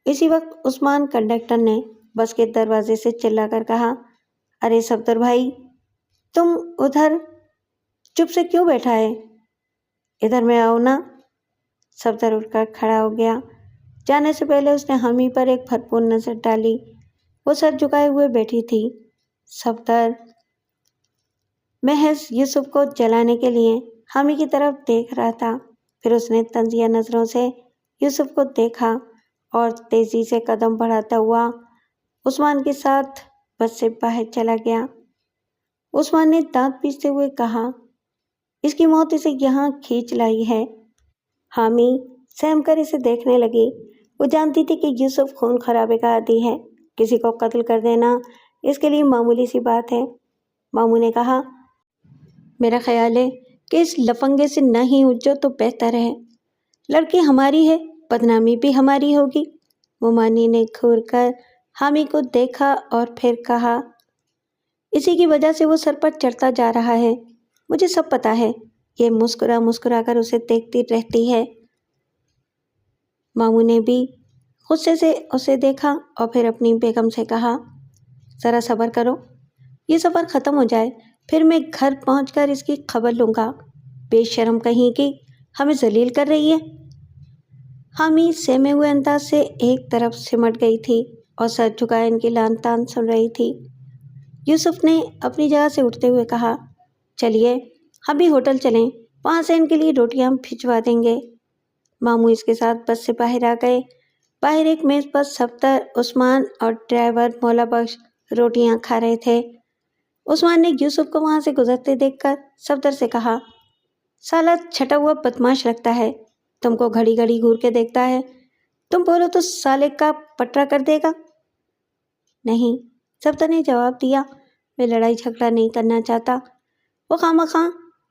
اسی وقت عثمان کنڈکٹر نے بس کے دروازے سے چلا کر کہا، ارے صفدر بھائی، تم ادھر چپ سے کیوں بیٹھا ہے؟ ادھر میں آؤ نا۔ صفدر اٹھ کر کھڑا ہو گیا۔ جانے سے پہلے اس نے حامی پر ایک بھرپور نظر ڈالی۔ وہ سر جھکائے ہوئے بیٹھی تھی۔ صفدر محض یوسف کو جلانے کے لیے حامی کی طرف دیکھ رہا تھا۔ پھر اس نے طنزیہ نظروں سے یوسف کو دیکھا اور تیزی سے قدم بڑھاتا ہوا عثمان کے ساتھ بس سے باہر چلا گیا۔ عثمان نے دانت پیستے ہوئے کہا، اس کی موت اسے یہاں کھینچ لائی ہے۔ حامی سہم کر اسے دیکھنے لگی۔ وہ جانتی تھی کہ یوسف خون خرابے کا عادی ہے۔ کسی کو قتل کر دینا اس کے لیے معمولی سی بات ہے۔ ماموں نے کہا، میرا خیال ہے کہ اس لفنگے سے نہ ہی اٹھو تو بہتر ہے۔ لڑکی ہماری ہے، بدنامی بھی ہماری ہوگی۔ مومانی نے گھور کر حامی کو دیکھا اور پھر کہا، اسی کی وجہ سے وہ سر پر چڑھتا جا رہا ہے، مجھے سب پتا ہے۔ یہ مسکرا مسکرا کر اسے دیکھتی رہتی ہے۔ ماموں نے بھی غصے سے اسے دیکھا اور پھر اپنی بیگم سے کہا، ذرا صبر کرو، یہ سفر ختم ہو جائے پھر میں گھر پہنچ کر اس کی خبر لوں گا۔ بے شرم کہیں کی، ہمیں ذلیل کر رہی ہے۔ حامی سہمے ہوئے انداز سے ایک طرف سمٹ گئی تھی اور سر جھکائے ان کی لان تان سن رہی تھی۔ یوسف نے اپنی جگہ سے اٹھتے ہوئے کہا، چلیے ہم بھی ہوٹل چلیں، وہاں سے ان کے لیے روٹیاں بھجوا دیں گے۔ ماموں اس کے ساتھ بس سے باہر آ گئے۔ باہر ایک میز پر صفدر، عثمان اور ڈرائیور مولا بخش روٹیاں کھا رہے تھے۔ عثمان نے یوسف کو وہاں سے گزرتے دیکھ کر صفدر سے کہا، سالا چھٹا ہوا بدماش لگتا ہے، تم کو گھڑی گھڑی گھور کے دیکھتا ہے، تم بولو تو سالے کا پٹرا کر دے گا۔ نہیں، صفدر نے جواب دیا، میں لڑائی جھگڑا نہیں کرنا چاہتا، وہ خواہ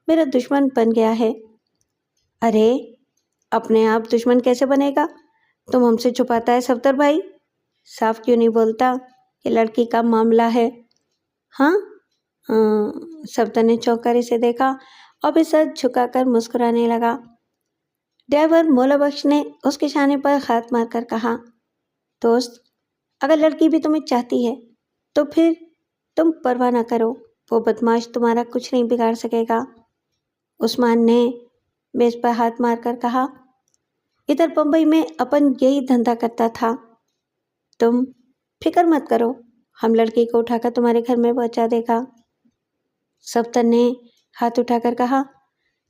میرا دشمن بن گیا ہے۔ ارے اپنے آپ دشمن کیسے بنے گا؟ تم ہم سے چھپاتا ہے صفدر بھائی، صاف کیوں نہیں بولتا؟ یہ لڑکی کا معاملہ ہے۔ ہاں؟ صفدر نے چونک کر اسے دیکھا اور پھر سر جھکا کر مسکرانے لگا۔ ڈرائیور مولا بخش نے اس کے شانے پر ہاتھ مار کر کہا، دوست، اگر لڑکی بھی تمہیں چاہتی ہے تو پھر تم پرواہ نہ کرو، وہ بدماش تمہارا کچھ نہیں بگاڑ سکے گا۔ عثمان نے میز پر ہاتھ مار کر کہا، ادھر بمبئی میں اپن یہی دھندا کرتا تھا، تم فکر مت کرو، ہم لڑکی کو اٹھا کر تمہارے گھر میں پہنچا دے گا۔ صفدر نے ہاتھ اٹھا کر کہا،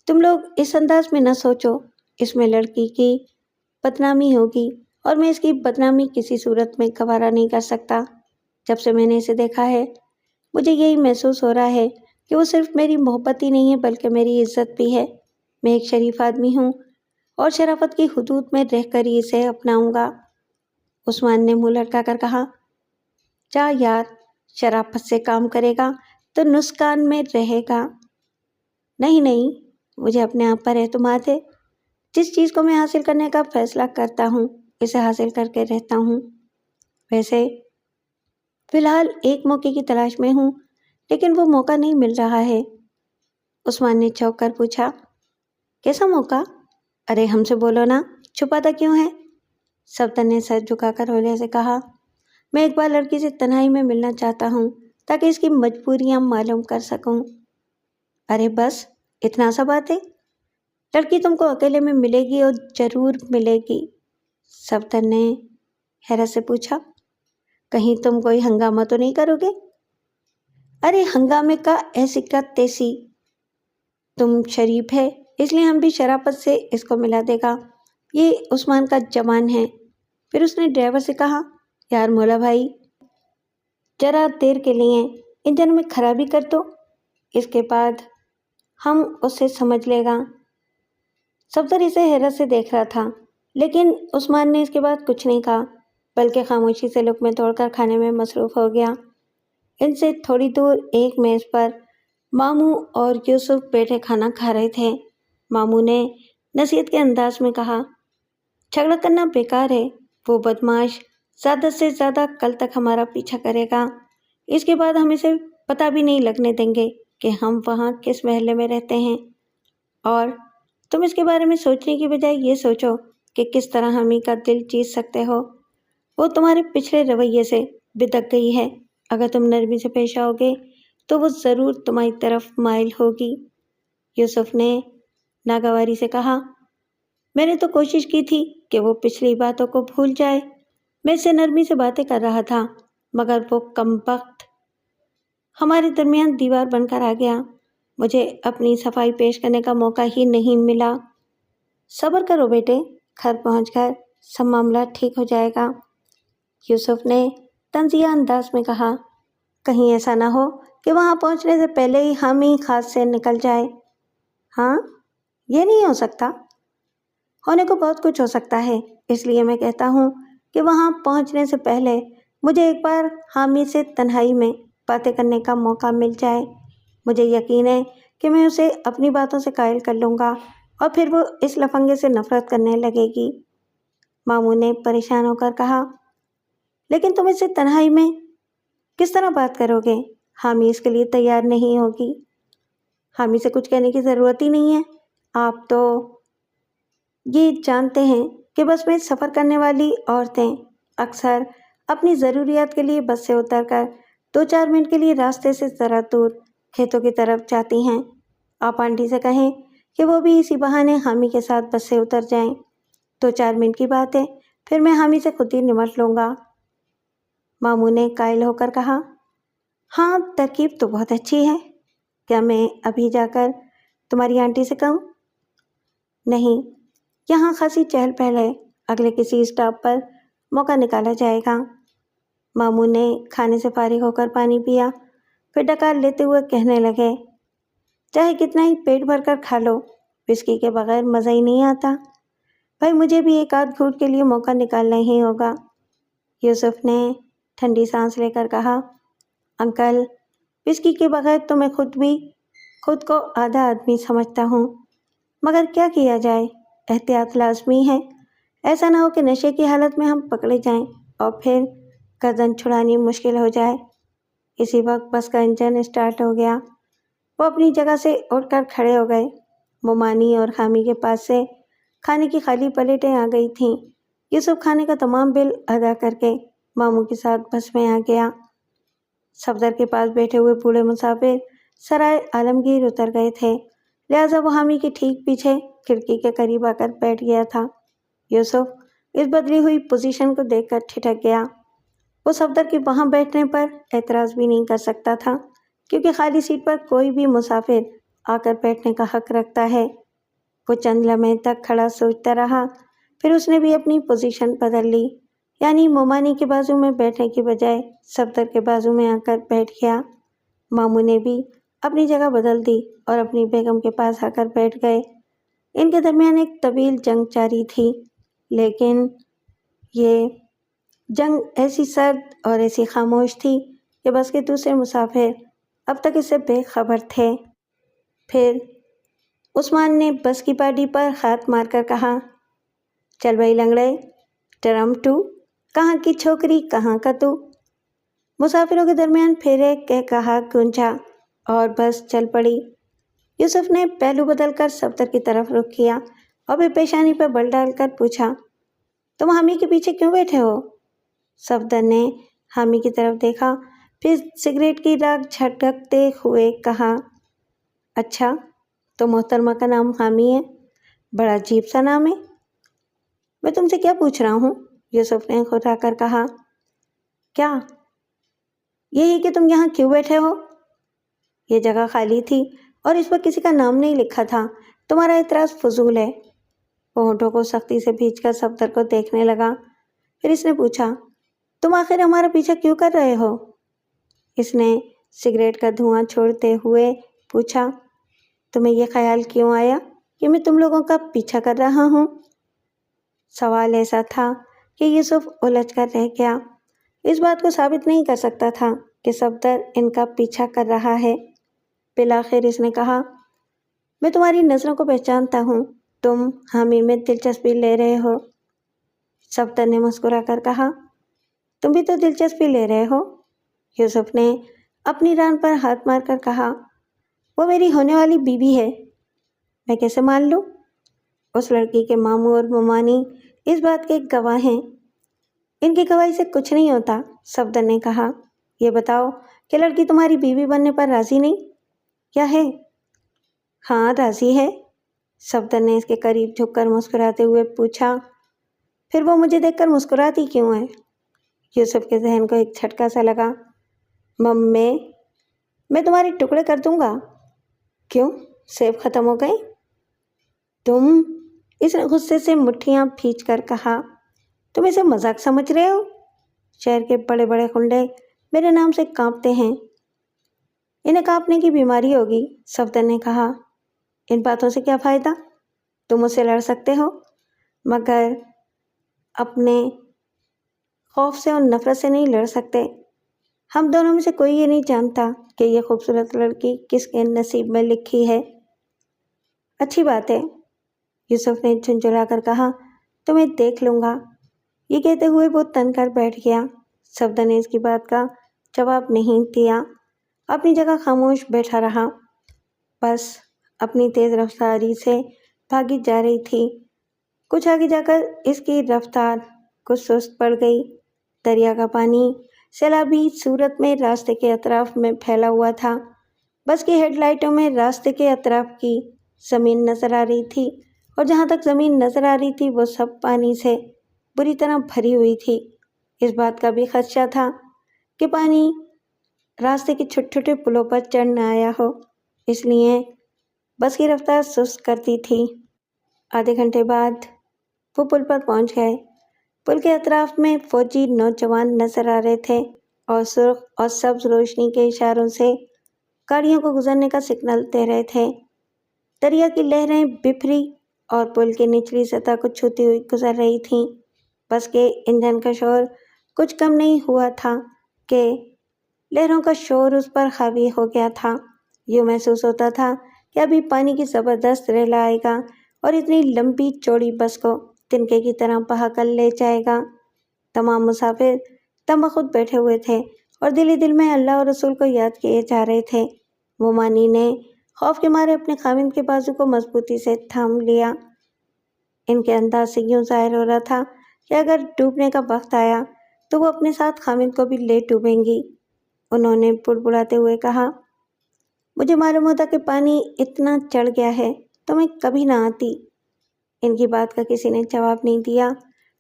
تم لوگ اس انداز میں نہ سوچو، اس میں لڑکی کی بدنامی ہوگی اور میں اس کی بدنامی کسی صورت میں گوارا نہیں کر سکتا۔ جب سے میں نے اسے دیکھا ہے مجھے یہی محسوس ہو رہا ہے کہ وہ صرف میری محبت ہی نہیں ہے بلکہ میری عزت بھی ہے۔ میں ایک شریف آدمی ہوں اور شرافت کی حدود میں رہ کر ہی اسے اپناؤں گا۔ عثمان نے منہ لٹکا کر کہا، جا یار، شرافت سے کام کرے گا تو نقصان میں رہے گا۔ نہیں، مجھے اپنے آپ پر اعتماد ہے، جس چیز کو میں حاصل کرنے کا فیصلہ کرتا ہوں اسے حاصل کر کے رہتا ہوں۔ ویسے فی الحال ایک موقع کی تلاش میں ہوں لیکن وہ موقع نہیں مل رہا ہے۔ عثمان نے چونک کر پوچھا، کیسا موقع؟ ارے ہم سے بولو نا، چھپاتا کیوں ہے؟ صفدر نے سر جھکا کر ہولے سے کہا، میں ایک بار لڑکی سے تنہائی میں ملنا چاہتا ہوں تاکہ اس کی مجبوریاں معلوم کر سکوں۔ ارے بس اتنا سا بات ہے؟ لڑکی تم کو اکیلے میں ملے گی اور ضرور ملے گی۔ صفدر نے حیرت سے پوچھا، کہیں تم کوئی ہنگامہ تو نہیں کرو گے؟ ارے ہنگامے کا ایسی کا تیسی، تم شریف ہے اس لیے ہم بھی شرافت سے اس کو ملا دے گا، یہ عثمان کا جوان ہے۔ پھر اس نے ڈرائیور سے کہا، یار مولا بھائی، ذرا دیر کے لیے انجن میں خرابی کر دو، اس کے بعد ہم اسے سمجھ لے گا۔ صفدر اسے حیرت سے دیکھ رہا تھا لیکن عثمان نے اس کے بعد کچھ نہیں کہا بلکہ خاموشی سے لقمے توڑ کر کھانے میں مصروف ہو گیا۔ ان سے تھوڑی دور ایک میز پر ماموں اور یوسف بیٹھے کھانا کھا رہے تھے۔ ماموں نے نصیحت کے انداز میں کہا، جھگڑا کرنا بیکار ہے، وہ بدماش زیادہ سے زیادہ کل تک ہمارا پیچھا کرے گا، اس کے بعد ہم اسے پتہ بھی نہیں لگنے دیں گے کہ ہم وہاں کس محلے میں رہتے ہیں، اور تم اس کے بارے میں سوچنے کی بجائے یہ سوچو کہ کس طرح حامی کا دل جیت سکتے ہو۔ وہ تمہارے پچھلے رویے سے بدک گئی ہے۔ اگر تم نرمی سے پیش آؤ گے تو وہ ضرور تمہاری طرف مائل ہوگی۔ یوسف نے ناگواری سے کہا، میں نے تو کوشش کی تھی کہ وہ پچھلی باتوں کو بھول جائے۔ میں اس سے نرمی سے باتیں کر رہا تھا، مگر وہ کمبخت ہمارے درمیان دیوار بن کر آ گیا۔ مجھے اپنی صفائی پیش کرنے کا موقع ہی نہیں ملا۔ صبر کرو بیٹے، گھر پہنچ کر سب معاملہ ٹھیک ہو جائے گا۔ یوسف نے طنزیہ انداز میں کہا، کہیں ایسا نہ ہو کہ وہاں پہنچنے سے پہلے ہی حامی ہاتھ سے نکل جائے۔ ہاں، یہ نہیں ہو سکتا۔ ہونے کو بہت کچھ ہو سکتا ہے، اس لیے میں کہتا ہوں کہ وہاں پہنچنے سے پہلے مجھے ایک بار حامی سے تنہائی میں باتیں کرنے کا موقع مل جائے۔ مجھے یقین ہے کہ میں اسے اپنی باتوں سے قائل کر لوں گا اور پھر وہ اس لفنگے سے نفرت کرنے لگے گی۔ ماموں نے پریشان ہو کر کہا، لیکن تم اس سے تنہائی میں کس طرح بات کرو گے؟ حامی اس کے لیے تیار نہیں ہوگی۔ حامی سے کچھ کہنے کی ضرورت ہی نہیں ہے۔ آپ تو یہ جانتے ہیں کہ بس میں سفر کرنے والی عورتیں اکثر اپنی ضروریات کے لیے بس سے اتر کر 2-4 منٹ کے لیے راستے سے ذرا دور کھیتوں کی طرف جاتی ہیں۔ آپ آنٹی سے کہیں کہ وہ بھی اسی بہانے حامی کے ساتھ بس سے اتر جائیں۔ 2-4 منٹ کی بات ہے، پھر میں حامی سے خود ہی نمٹ لوں گا۔ ماموں نے قائل ہو کر کہا، ہاں، ترکیب تو بہت اچھی ہے۔ کیا میں ابھی جا کر تمہاری آنٹی سے کہوں؟ نہیں، یہاں خاصی چہل پہل ہے، اگلے کسی اسٹاپ پر موقع نکالا جائے گا۔ ماموں نے کھانے سے فارغ ہو کر پانی پیا، پھر ڈکار لیتے ہوئے کہنے لگے، چاہے کتنا ہی پیٹ بھر کر کھا لو، وسکی کے بغیر مزہ ہی نہیں آتا۔ بھائی مجھے بھی ایک آدھ گھونٹ کے لیے موقع نکالنا ہی ہوگا۔ یوسف نے ٹھنڈی سانس لے کر کہا، انکل، وسکی کے بغیر تو میں خود کو آدھا آدمی سمجھتا ہوں، مگر کیا کیا جائے، احتیاط لازمی ہے۔ ایسا نہ ہو کہ نشے کی حالت میں ہم پکڑے جائیں اور پھر گردن چھڑانی مشکل ہو جائے۔ اسی وقت بس کا انجن اسٹارٹ ہو گیا۔ وہ اپنی جگہ سے اٹھ کر کھڑے ہو گئے۔ مومانی اور حامی کے پاس سے کھانے کی خالی پلیٹیں آ گئی تھیں۔ یوسف کھانے کا تمام بل ادا کر کے ماموں کے ساتھ بس میں آ گیا۔ صفدر کے پاس بیٹھے ہوئے بوڑھے مسافر سرائے عالمگیر اتر گئے تھے، لہٰذا وہ حامی کے ٹھیک پیچھے کھڑکی کے قریب آ کر بیٹھ گیا تھا۔ یوسف اس بدلی ہوئی پوزیشن کو دیکھ کر ٹھٹک گیا۔ وہ صفدر کے وہاں بیٹھنے پر اعتراض بھی نہیں کر سکتا تھا، کیونکہ خالی سیٹ پر کوئی بھی مسافر آ کر بیٹھنے کا حق رکھتا ہے۔ وہ چند لمحے تک کھڑا سوچتا رہا، پھر اس نے بھی اپنی پوزیشن بدل لی، یعنی مومانی کے بازو میں بیٹھنے کی بجائے صفدر کے بازو میں آ کر بیٹھ گیا۔ ماموں نے بھی اپنی جگہ بدل دی اور اپنی بیگم کے پاس آ کر بیٹھ گئے۔ ان کے درمیان ایک طویل جنگ جاری تھی، لیکن یہ جنگ ایسی سرد اور ایسی خاموش تھی کہ بس کے دوسرے مسافر اب تک اس سے بے خبر تھے۔ پھر عثمان نے بس کی پاٹی پر ہاتھ مار کر کہا، چل بھائی لنگڑے، ٹرم ٹو، کہاں کی چھوکری کہاں کا تو۔ مسافروں کے درمیان پھر ایک کہا گونجا اور بس چل پڑی۔ یوسف نے پہلو بدل کر صفدر کی طرف رخ کیا اور پھر پیشانی پر بل ڈال کر پوچھا، تم حامی کے پیچھے کیوں بیٹھے ہو؟ صفدر نے حامی کی طرف دیکھا، پھر سگریٹ کی راکھ جھٹکتے ہوئے کہا، اچھا، تو محترمہ کا نام حامی ہے، بڑا عجیب سا نام ہے۔ میں تم سے کیا پوچھ رہا ہوں؟ یوسف نے خود آ کر کہا، کیا؟ یہی کہ تم یہاں کیوں بیٹھے ہو؟ یہ جگہ خالی تھی اور اس پر کسی کا نام نہیں لکھا تھا، تمہارا اعتراض فضول ہے۔ وہ ہونٹوں کو سختی سے بھینچ کر صفدر کو دیکھنے لگا، پھر اس نے پوچھا، تم آخر ہمارا پیچھا کیوں کر رہے ہو؟ اس نے سگریٹ کا دھواں چھوڑتے ہوئے پوچھا، تمہیں یہ خیال کیوں آیا کہ میں تم لوگوں کا پیچھا کر رہا ہوں؟ سوال ایسا تھا کہ یوسف الجھ کر رہ گیا۔ اس بات کو ثابت نہیں کر سکتا تھا کہ صفدر ان کا پیچھا کر رہا ہے۔ بالآخر اس نے کہا، میں تمہاری نظروں کو پہچانتا ہوں، تم حامی میں دلچسپی لے رہے ہو۔ صفدر نے مسکرا کر کہا، تم بھی تو دلچسپی لے رہے ہو۔ یوسف نے اپنی ران پر ہاتھ مار کر کہا، وہ میری ہونے والی بیوی ہے، میں کیسے مان لوں؟ اس لڑکی کے ماموں اور ممانی اس بات کے گواہ ہیں۔ ان کی گواہی سے کچھ نہیں ہوتا، صفدر نے کہا۔ یہ بتاؤ کہ لڑکی تمہاری بیوی بننے پر راضی نہیں کیا ہے؟ ہاں راضی ہے، صفدر نے اس کے قریب جھک کر مسکراتے ہوئے پوچھا۔ پھر وہ مجھے دیکھ کر مسکراتی کیوں ہے؟ یوسف کے ذہن کو ایک جھٹکا سا لگا۔ میں تمہارے ٹکڑے کر دوں گا۔ کیوں؟ سیب ختم ہو گئے؟ تم، اس نے غصے سے مٹھیاں بھینچ کر کہا۔ تم اسے مذاق سمجھ رہے ہو؟ شہر کے بڑے بڑے خنڈے میرے نام سے کانپتے ہیں۔ انہیں کانپنے کی بیماری ہوگی، صفدر نے کہا۔ ان باتوں سے کیا فائدہ؟ تم اس سے لڑ سکتے ہو، مگر اپنے خوف سے اور نفرت سے نہیں لڑ سکتے۔ ہم دونوں میں سے کوئی یہ نہیں جانتا کہ یہ خوبصورت لڑکی کس کے نصیب میں لکھی ہے۔ اچھی بات ہے، یوسف نے جھنجھلا کر کہا، تمہیں دیکھ لوں گا۔ یہ کہتے ہوئے وہ تن کر بیٹھ گیا۔ صفدر نے اس کی بات کا جواب نہیں دیا، اپنی جگہ خاموش بیٹھا رہا، بس اپنی تیز رفتاری سے بھاگی جا رہی تھی۔ کچھ آگے جا کر اس کی رفتار کچھ سست پڑ گئی۔ دریا کا پانی سیلابی صورت میں راستے کے اطراف میں پھیلا ہوا تھا۔ بس کی ہیڈ لائٹوں میں راستے کے اطراف کی زمین نظر آ رہی تھی، اور جہاں تک زمین نظر آ رہی تھی وہ سب پانی سے بری طرح بھری ہوئی تھی۔ اس بات کا بھی خدشہ تھا کہ پانی راستے کے چھوٹے چھوٹے پلوں پر چڑھ نہ آیا ہو، اس لیے بس کی رفتار سست کرتی تھی۔ آدھے گھنٹے بعد وہ پل پر پہنچ گئے۔ پل کے اطراف میں فوجی نوجوان نظر آ رہے تھے اور سرخ اور سبز روشنی کے اشاروں سے گاڑیوں کو گزرنے کا سگنل دے رہے تھے۔ دریا کی لہریں بپھری اور پل کی نچلی سطح کو چھوتی ہوئی گزر رہی تھیں۔ بس کے انجن کا شور کچھ کم نہیں ہوا تھا کہ لہروں کا شور اس پر حاوی ہو گیا تھا۔ یوں محسوس ہوتا تھا کہ ابھی پانی کی زبردست ریلا آئے گا اور اتنی لمبی چوڑی بس کو تنکے کی طرح بہا کر لے جائے گا۔ تمام مسافر دم بخود بیٹھے ہوئے تھے اور دل ہی دل میں اللہ اور رسول کو یاد کیے جا رہے تھے۔ مومانی نے خوف کے مارے اپنے خاوند کے بازو کو مضبوطی سے تھام لیا۔ ان کے انداز سے یوں ظاہر ہو رہا تھا کہ اگر ڈوبنے کا وقت آیا تو وہ اپنے ساتھ خاوند کو بھی لے ڈوبیں گی۔ انہوں نے بڑبڑاتے ہوئے کہا، مجھے معلوم ہوتا کہ پانی اتنا چڑھ گیا ہے تو میں کبھی نہ آتی۔ ان کی بات کا کسی نے جواب نہیں دیا۔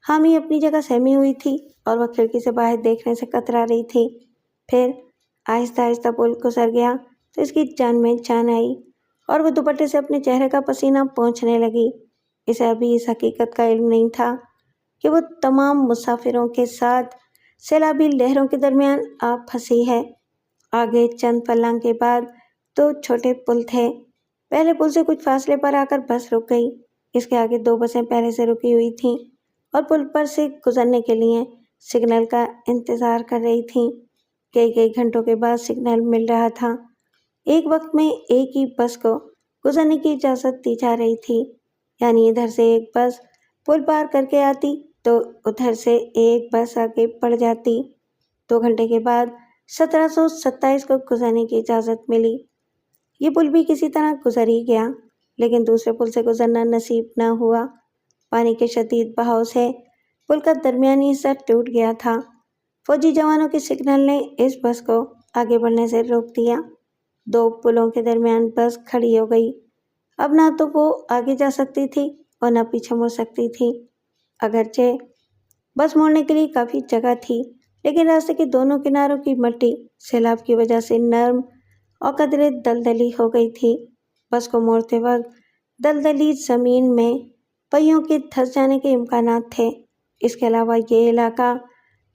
حامی اپنی جگہ سہمی ہوئی تھی اور وہ کھڑکی سے باہر دیکھنے سے کترا رہی تھی۔ پھر آہستہ آہستہ پل گزر گیا تو اس کی جان میں جان آئی اور وہ دوپٹے سے اپنے چہرے کا پسینہ پونچھنے لگی۔ اسے ابھی اس حقیقت کا علم نہیں تھا کہ وہ تمام مسافروں کے ساتھ سیلابی لہروں کے درمیان آ پھنسی ہے۔ آگے چند فلنگ کے بعد 2 چھوٹے پل تھے۔ پہلے پل سے کچھ فاصلے پر آ کر بس رک گئی۔ اس کے آگے 2 بسیں پہلے سے رکی ہوئی تھیں اور پل پر سے گزرنے کے لیے سگنل کا انتظار کر رہی تھیں۔ کئی گھنٹوں کے بعد سگنل مل رہا تھا۔ ایک وقت میں ایک ہی بس کو گزرنے کی اجازت دی جا رہی تھی، یعنی ادھر سے ایک بس پل پار کر کے آتی تو ادھر سے ایک بس آگے بڑھ جاتی۔ 2 گھنٹے کے بعد 1727 کو گزرنے کی اجازت ملی۔ یہ پل بھی کسی طرح گزر ہی گیا، لیکن دوسرے پل سے گزرنا نصیب نہ ہوا۔ پانی کے شدید بہاؤ سے پل کا درمیانی حصہ ٹوٹ گیا تھا۔ فوجی جوانوں کے سگنل نے اس بس کو آگے بڑھنے سے روک دیا۔ 2 پلوں کے درمیان بس کھڑی ہو گئی۔ اب نہ تو وہ آگے جا سکتی تھی اور نہ پیچھے مڑ سکتی تھی۔ اگرچہ بس موڑنے کے لیے کافی جگہ تھی، لیکن راستے کے دونوں کناروں کی مٹی سیلاب کی وجہ سے نرم اور قدرے دلدلی ہو گئی تھی۔ بس کو موڑتے وقت دلدلی زمین میں پہیوں کے دھس جانے کے امکانات تھے۔ اس کے علاوہ یہ علاقہ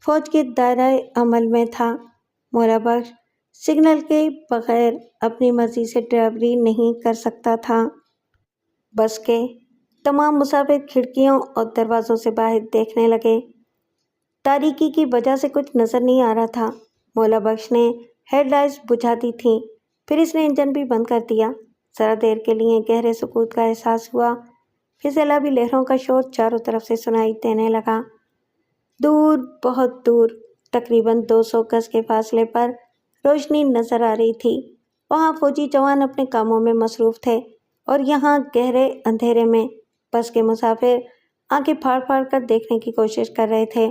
فوج کے دائرہ عمل میں تھا۔ مولا بخش سگنل کے بغیر اپنی مرضی سے ڈرائیوری نہیں کر سکتا تھا۔ بس کے تمام مسافر کھڑکیوں اور دروازوں سے باہر دیکھنے لگے۔ تاریکی کی وجہ سے کچھ نظر نہیں آ رہا تھا۔ مولا بخش نے ہیڈ لائٹس بجھا دی تھیں، پھر اس نے انجن بھی بند کر دیا۔ ذرا دیر کے لیے گہرے سکوت کا احساس ہوا، پھر سیلابی لہروں کا شور چاروں طرف سے سنائی دینے لگا۔ دور، بہت دور، تقریباً 200 گز کے فاصلے پر روشنی نظر آ رہی تھی۔ وہاں فوجی جوان اپنے کاموں میں مصروف تھے اور یہاں گہرے اندھیرے میں بس کے مسافر آنکھیں پھاڑ پھاڑ کر دیکھنے کی کوشش کر رہے تھے۔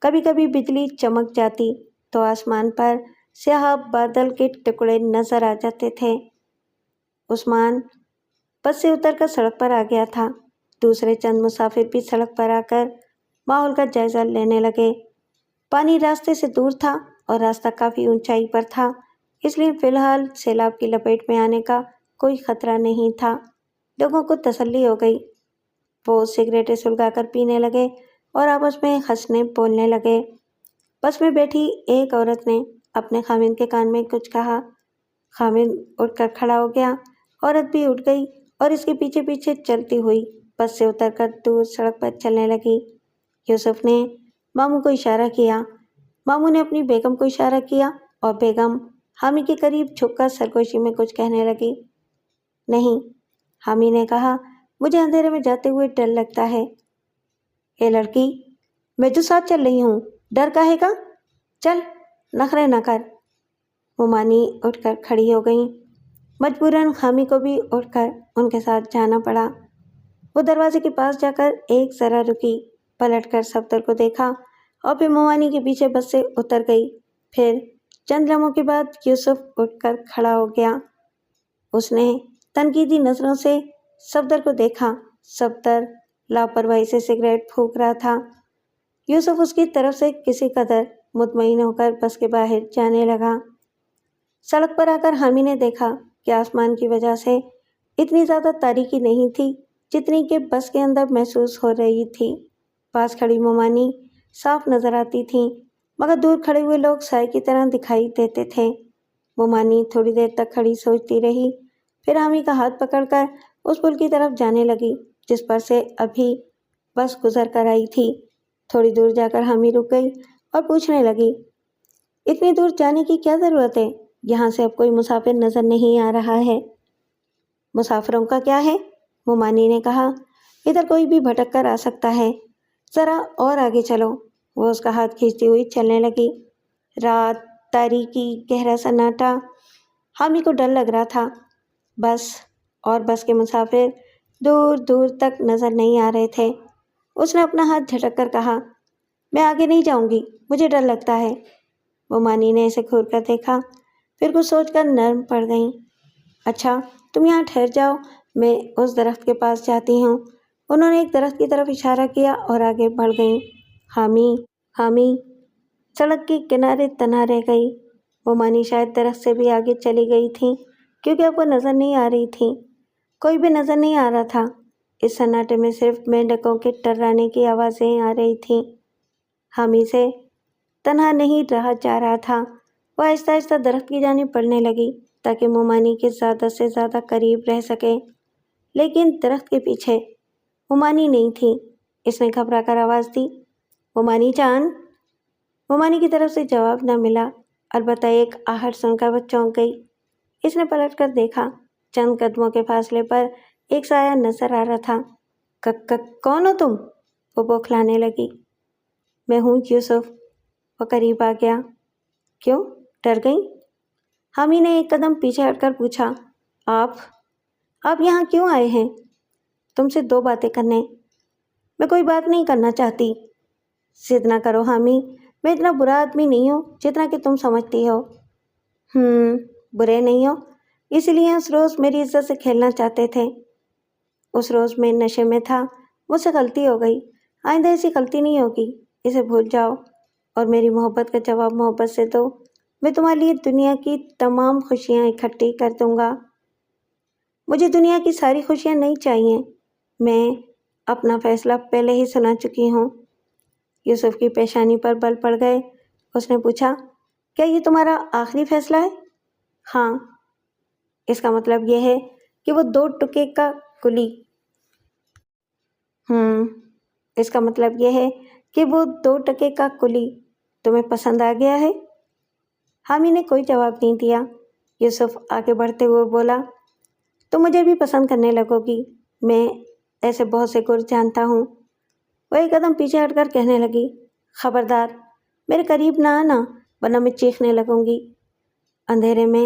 کبھی کبھی بجلی چمک جاتی تو آسمان پر سیاہ بادل کے ٹکڑے نظر آ جاتے تھے۔ عثمان بس سے اتر کر سڑک پر آ گیا تھا۔ دوسرے چند مسافر بھی سڑک پر آ کر ماحول کا جائزہ لینے لگے۔ پانی راستے سے دور تھا اور راستہ کافی اونچائی پر تھا، اس لیے فی الحال سیلاب کی لپیٹ میں آنے کا کوئی خطرہ نہیں تھا۔ لوگوں کو تسلی ہو گئی۔ وہ سگریٹیں سلگا کر پینے لگے اور آپس میں ہنسنے بولنے لگے۔ بس میں بیٹھی ایک عورت نے اپنے خاوند کے کان میں کچھ کہا۔ خاوند اٹھ کر کھڑا ہو گیا، عورت بھی اٹھ گئی اور اس کے پیچھے پیچھے چلتی ہوئی بس سے اتر کر دور سڑک پر چلنے لگی۔ یوسف نے ماموں کو اشارہ کیا، ماموں نے اپنی بیگم کو اشارہ کیا اور بیگم حامی کے قریب جھک کر سرگوشی میں کچھ کہنے لگی۔ نہیں، حامی نے کہا، مجھے اندھیرے میں جاتے ہوئے ڈر لگتا ہے۔ اے لڑکی، میں تو ساتھ چل رہی ہوں، ڈر کاہے کا؟ چل، نخرے نہ کر۔ مومانی اٹھ کر کھڑی ہو گئیں۔ مجبوراً حامی کو بھی اٹھ کر ان کے ساتھ جانا پڑا۔ وہ دروازے کے پاس جا کر ایک ذرا رکی، پلٹ کر صفدر کو دیکھا اور پھر مومانی کے پیچھے بس سے اتر گئی۔ پھر چند لمحوں کے بعد یوسف اٹھ کر کھڑا ہو گیا۔ اس نے تنقیدی نظروں سے صفدر کو دیکھا۔ صفدر لاپرواہی سے سگریٹ پھونک رہا تھا۔ یوسف اس کی طرف سے کسی قدر مطمئن ہو کر بس کے باہر جانے لگا۔ سڑک پر آ کر حامی نے دیکھا کہ آسمان کی وجہ سے اتنی زیادہ تاریکی نہیں تھی جتنی کہ بس کے اندر محسوس ہو رہی تھی۔ پاس کھڑی مومانی صاف نظر آتی تھیں، مگر دور کھڑے ہوئے لوگ سائے کی طرح دکھائی دیتے تھے۔ مومانی تھوڑی دیر تک کھڑی سوچتی رہی، پھر حامی کا ہاتھ پکڑ کر اس پل کی طرف جانے لگی جس پر سے ابھی بس گزر کر آئی تھی۔ تھوڑی دور جا کر حامی رک گئی اور پوچھنے لگی، اتنی دور جانے کی کیا ضرورت ہے؟ یہاں سے اب کوئی مسافر نظر نہیں آ رہا ہے۔ مسافروں کا کیا ہے؟ مومانی نے کہا، ادھر کوئی بھی بھٹک کر آ سکتا ہے، ذرا اور آگے چلو۔ وہ اس کا ہاتھ کھینچتی ہوئی چلنے لگی۔ رات، تاریکی، گہرا سناٹا۔ حامی کو ڈر لگ رہا تھا۔ بس کے مسافر دور دور تک نظر نہیں آ رہے تھے۔ اس نے اپنا ہاتھ جھٹک کر کہا، میں آگے نہیں جاؤں گی، مجھے ڈر لگتا ہے۔ مومانی نے اسے گھور کر دیکھا، پھر کچھ سوچ کر نرم پڑ گئیں۔ اچھا، تم یہاں ٹھہر جاؤ، میں اس درخت کے پاس جاتی ہوں۔ انہوں نے ایک درخت کی طرف اشارہ کیا اور آگے بڑھ گئیں۔ حامی سڑک کے کنارے تنہا رہ گئی۔ مومانی شاید درخت سے بھی آگے چلی گئی تھیں کیونکہ اب وہ نظر نہیں آ رہی تھیں۔ کوئی بھی نظر نہیں آ رہا تھا۔ اس سناٹے میں صرف مینڈکوں کے ٹررانے کی آوازیں آ رہی تھیں۔ حامی سے تنہا نہیں رہا جا رہا تھا۔ وہ آہستہ آہستہ درخت کی جانب بڑھنے لگی تاکہ مومانی کے زیادہ سے زیادہ قریب رہ سکے، لیکن درخت کے پیچھے مومانی نہیں تھی۔ اس نے گھبرا کر آواز دی، مومانی جان۔ مومانی کی طرف سے جواب نہ ملا، البتہ ایک آہٹ سن کر وہ چونک گئی۔ اس نے پلٹ کر دیکھا، چند قدموں کے فاصلے پر ایک سایہ نظر آ رہا تھا۔ کون ہو تم؟ وہ بوکھلانے لگی۔ میں ہوں یوسف۔ وہ قریب آ گیا۔ کیوں، ڈر گئی؟ حامی نے ایک قدم پیچھے ہٹ کر پوچھا، آپ یہاں کیوں آئے ہیں؟ تم سے 2 باتیں کرنے۔ میں کوئی بات نہیں کرنا چاہتی۔ ضد نہ کرو حامی، میں اتنا برا آدمی نہیں ہوں جتنا کہ تم سمجھتی ہو۔ برے نہیں ہو، اس لیے اس روز میری عزت سے کھیلنا چاہتے تھے۔ اس روز میں نشے میں تھا، مجھ سے غلطی ہو گئی، آئندہ ایسی غلطی نہیں ہوگی، اسے بھول جاؤ اور میری محبت کا جواب محبت سے دو۔ میں تمہارے لیے دنیا کی تمام خوشیاں اکٹھی کر دوں گا۔ مجھے دنیا کی ساری خوشیاں نہیں چاہیے، میں اپنا فیصلہ پہلے ہی سنا چکی ہوں۔ یوسف کی پیشانی پر بل پڑ گئے۔ اس نے پوچھا، کیا یہ تمہارا آخری فیصلہ ہے؟ ہاں۔ اس کا مطلب یہ ہے کہ وہ 2 ٹکے کا کلی۔ اس کا مطلب یہ ہے کہ وہ 2 ٹکے کا کلی تمہیں پسند آ گیا ہے؟ حامی نے کوئی جواب نہیں دیا۔ یوسف آگے بڑھتے ہوئے بولا، تم مجھے بھی پسند کرنے لگو گی، میں ایسے بہت سے گر جانتا ہوں۔ وہ ایک قدم پیچھے ہٹ کر کہنے لگی، خبردار، میرے قریب نہ آنا ورنہ میں چیخنے لگوں گی۔ اندھیرے میں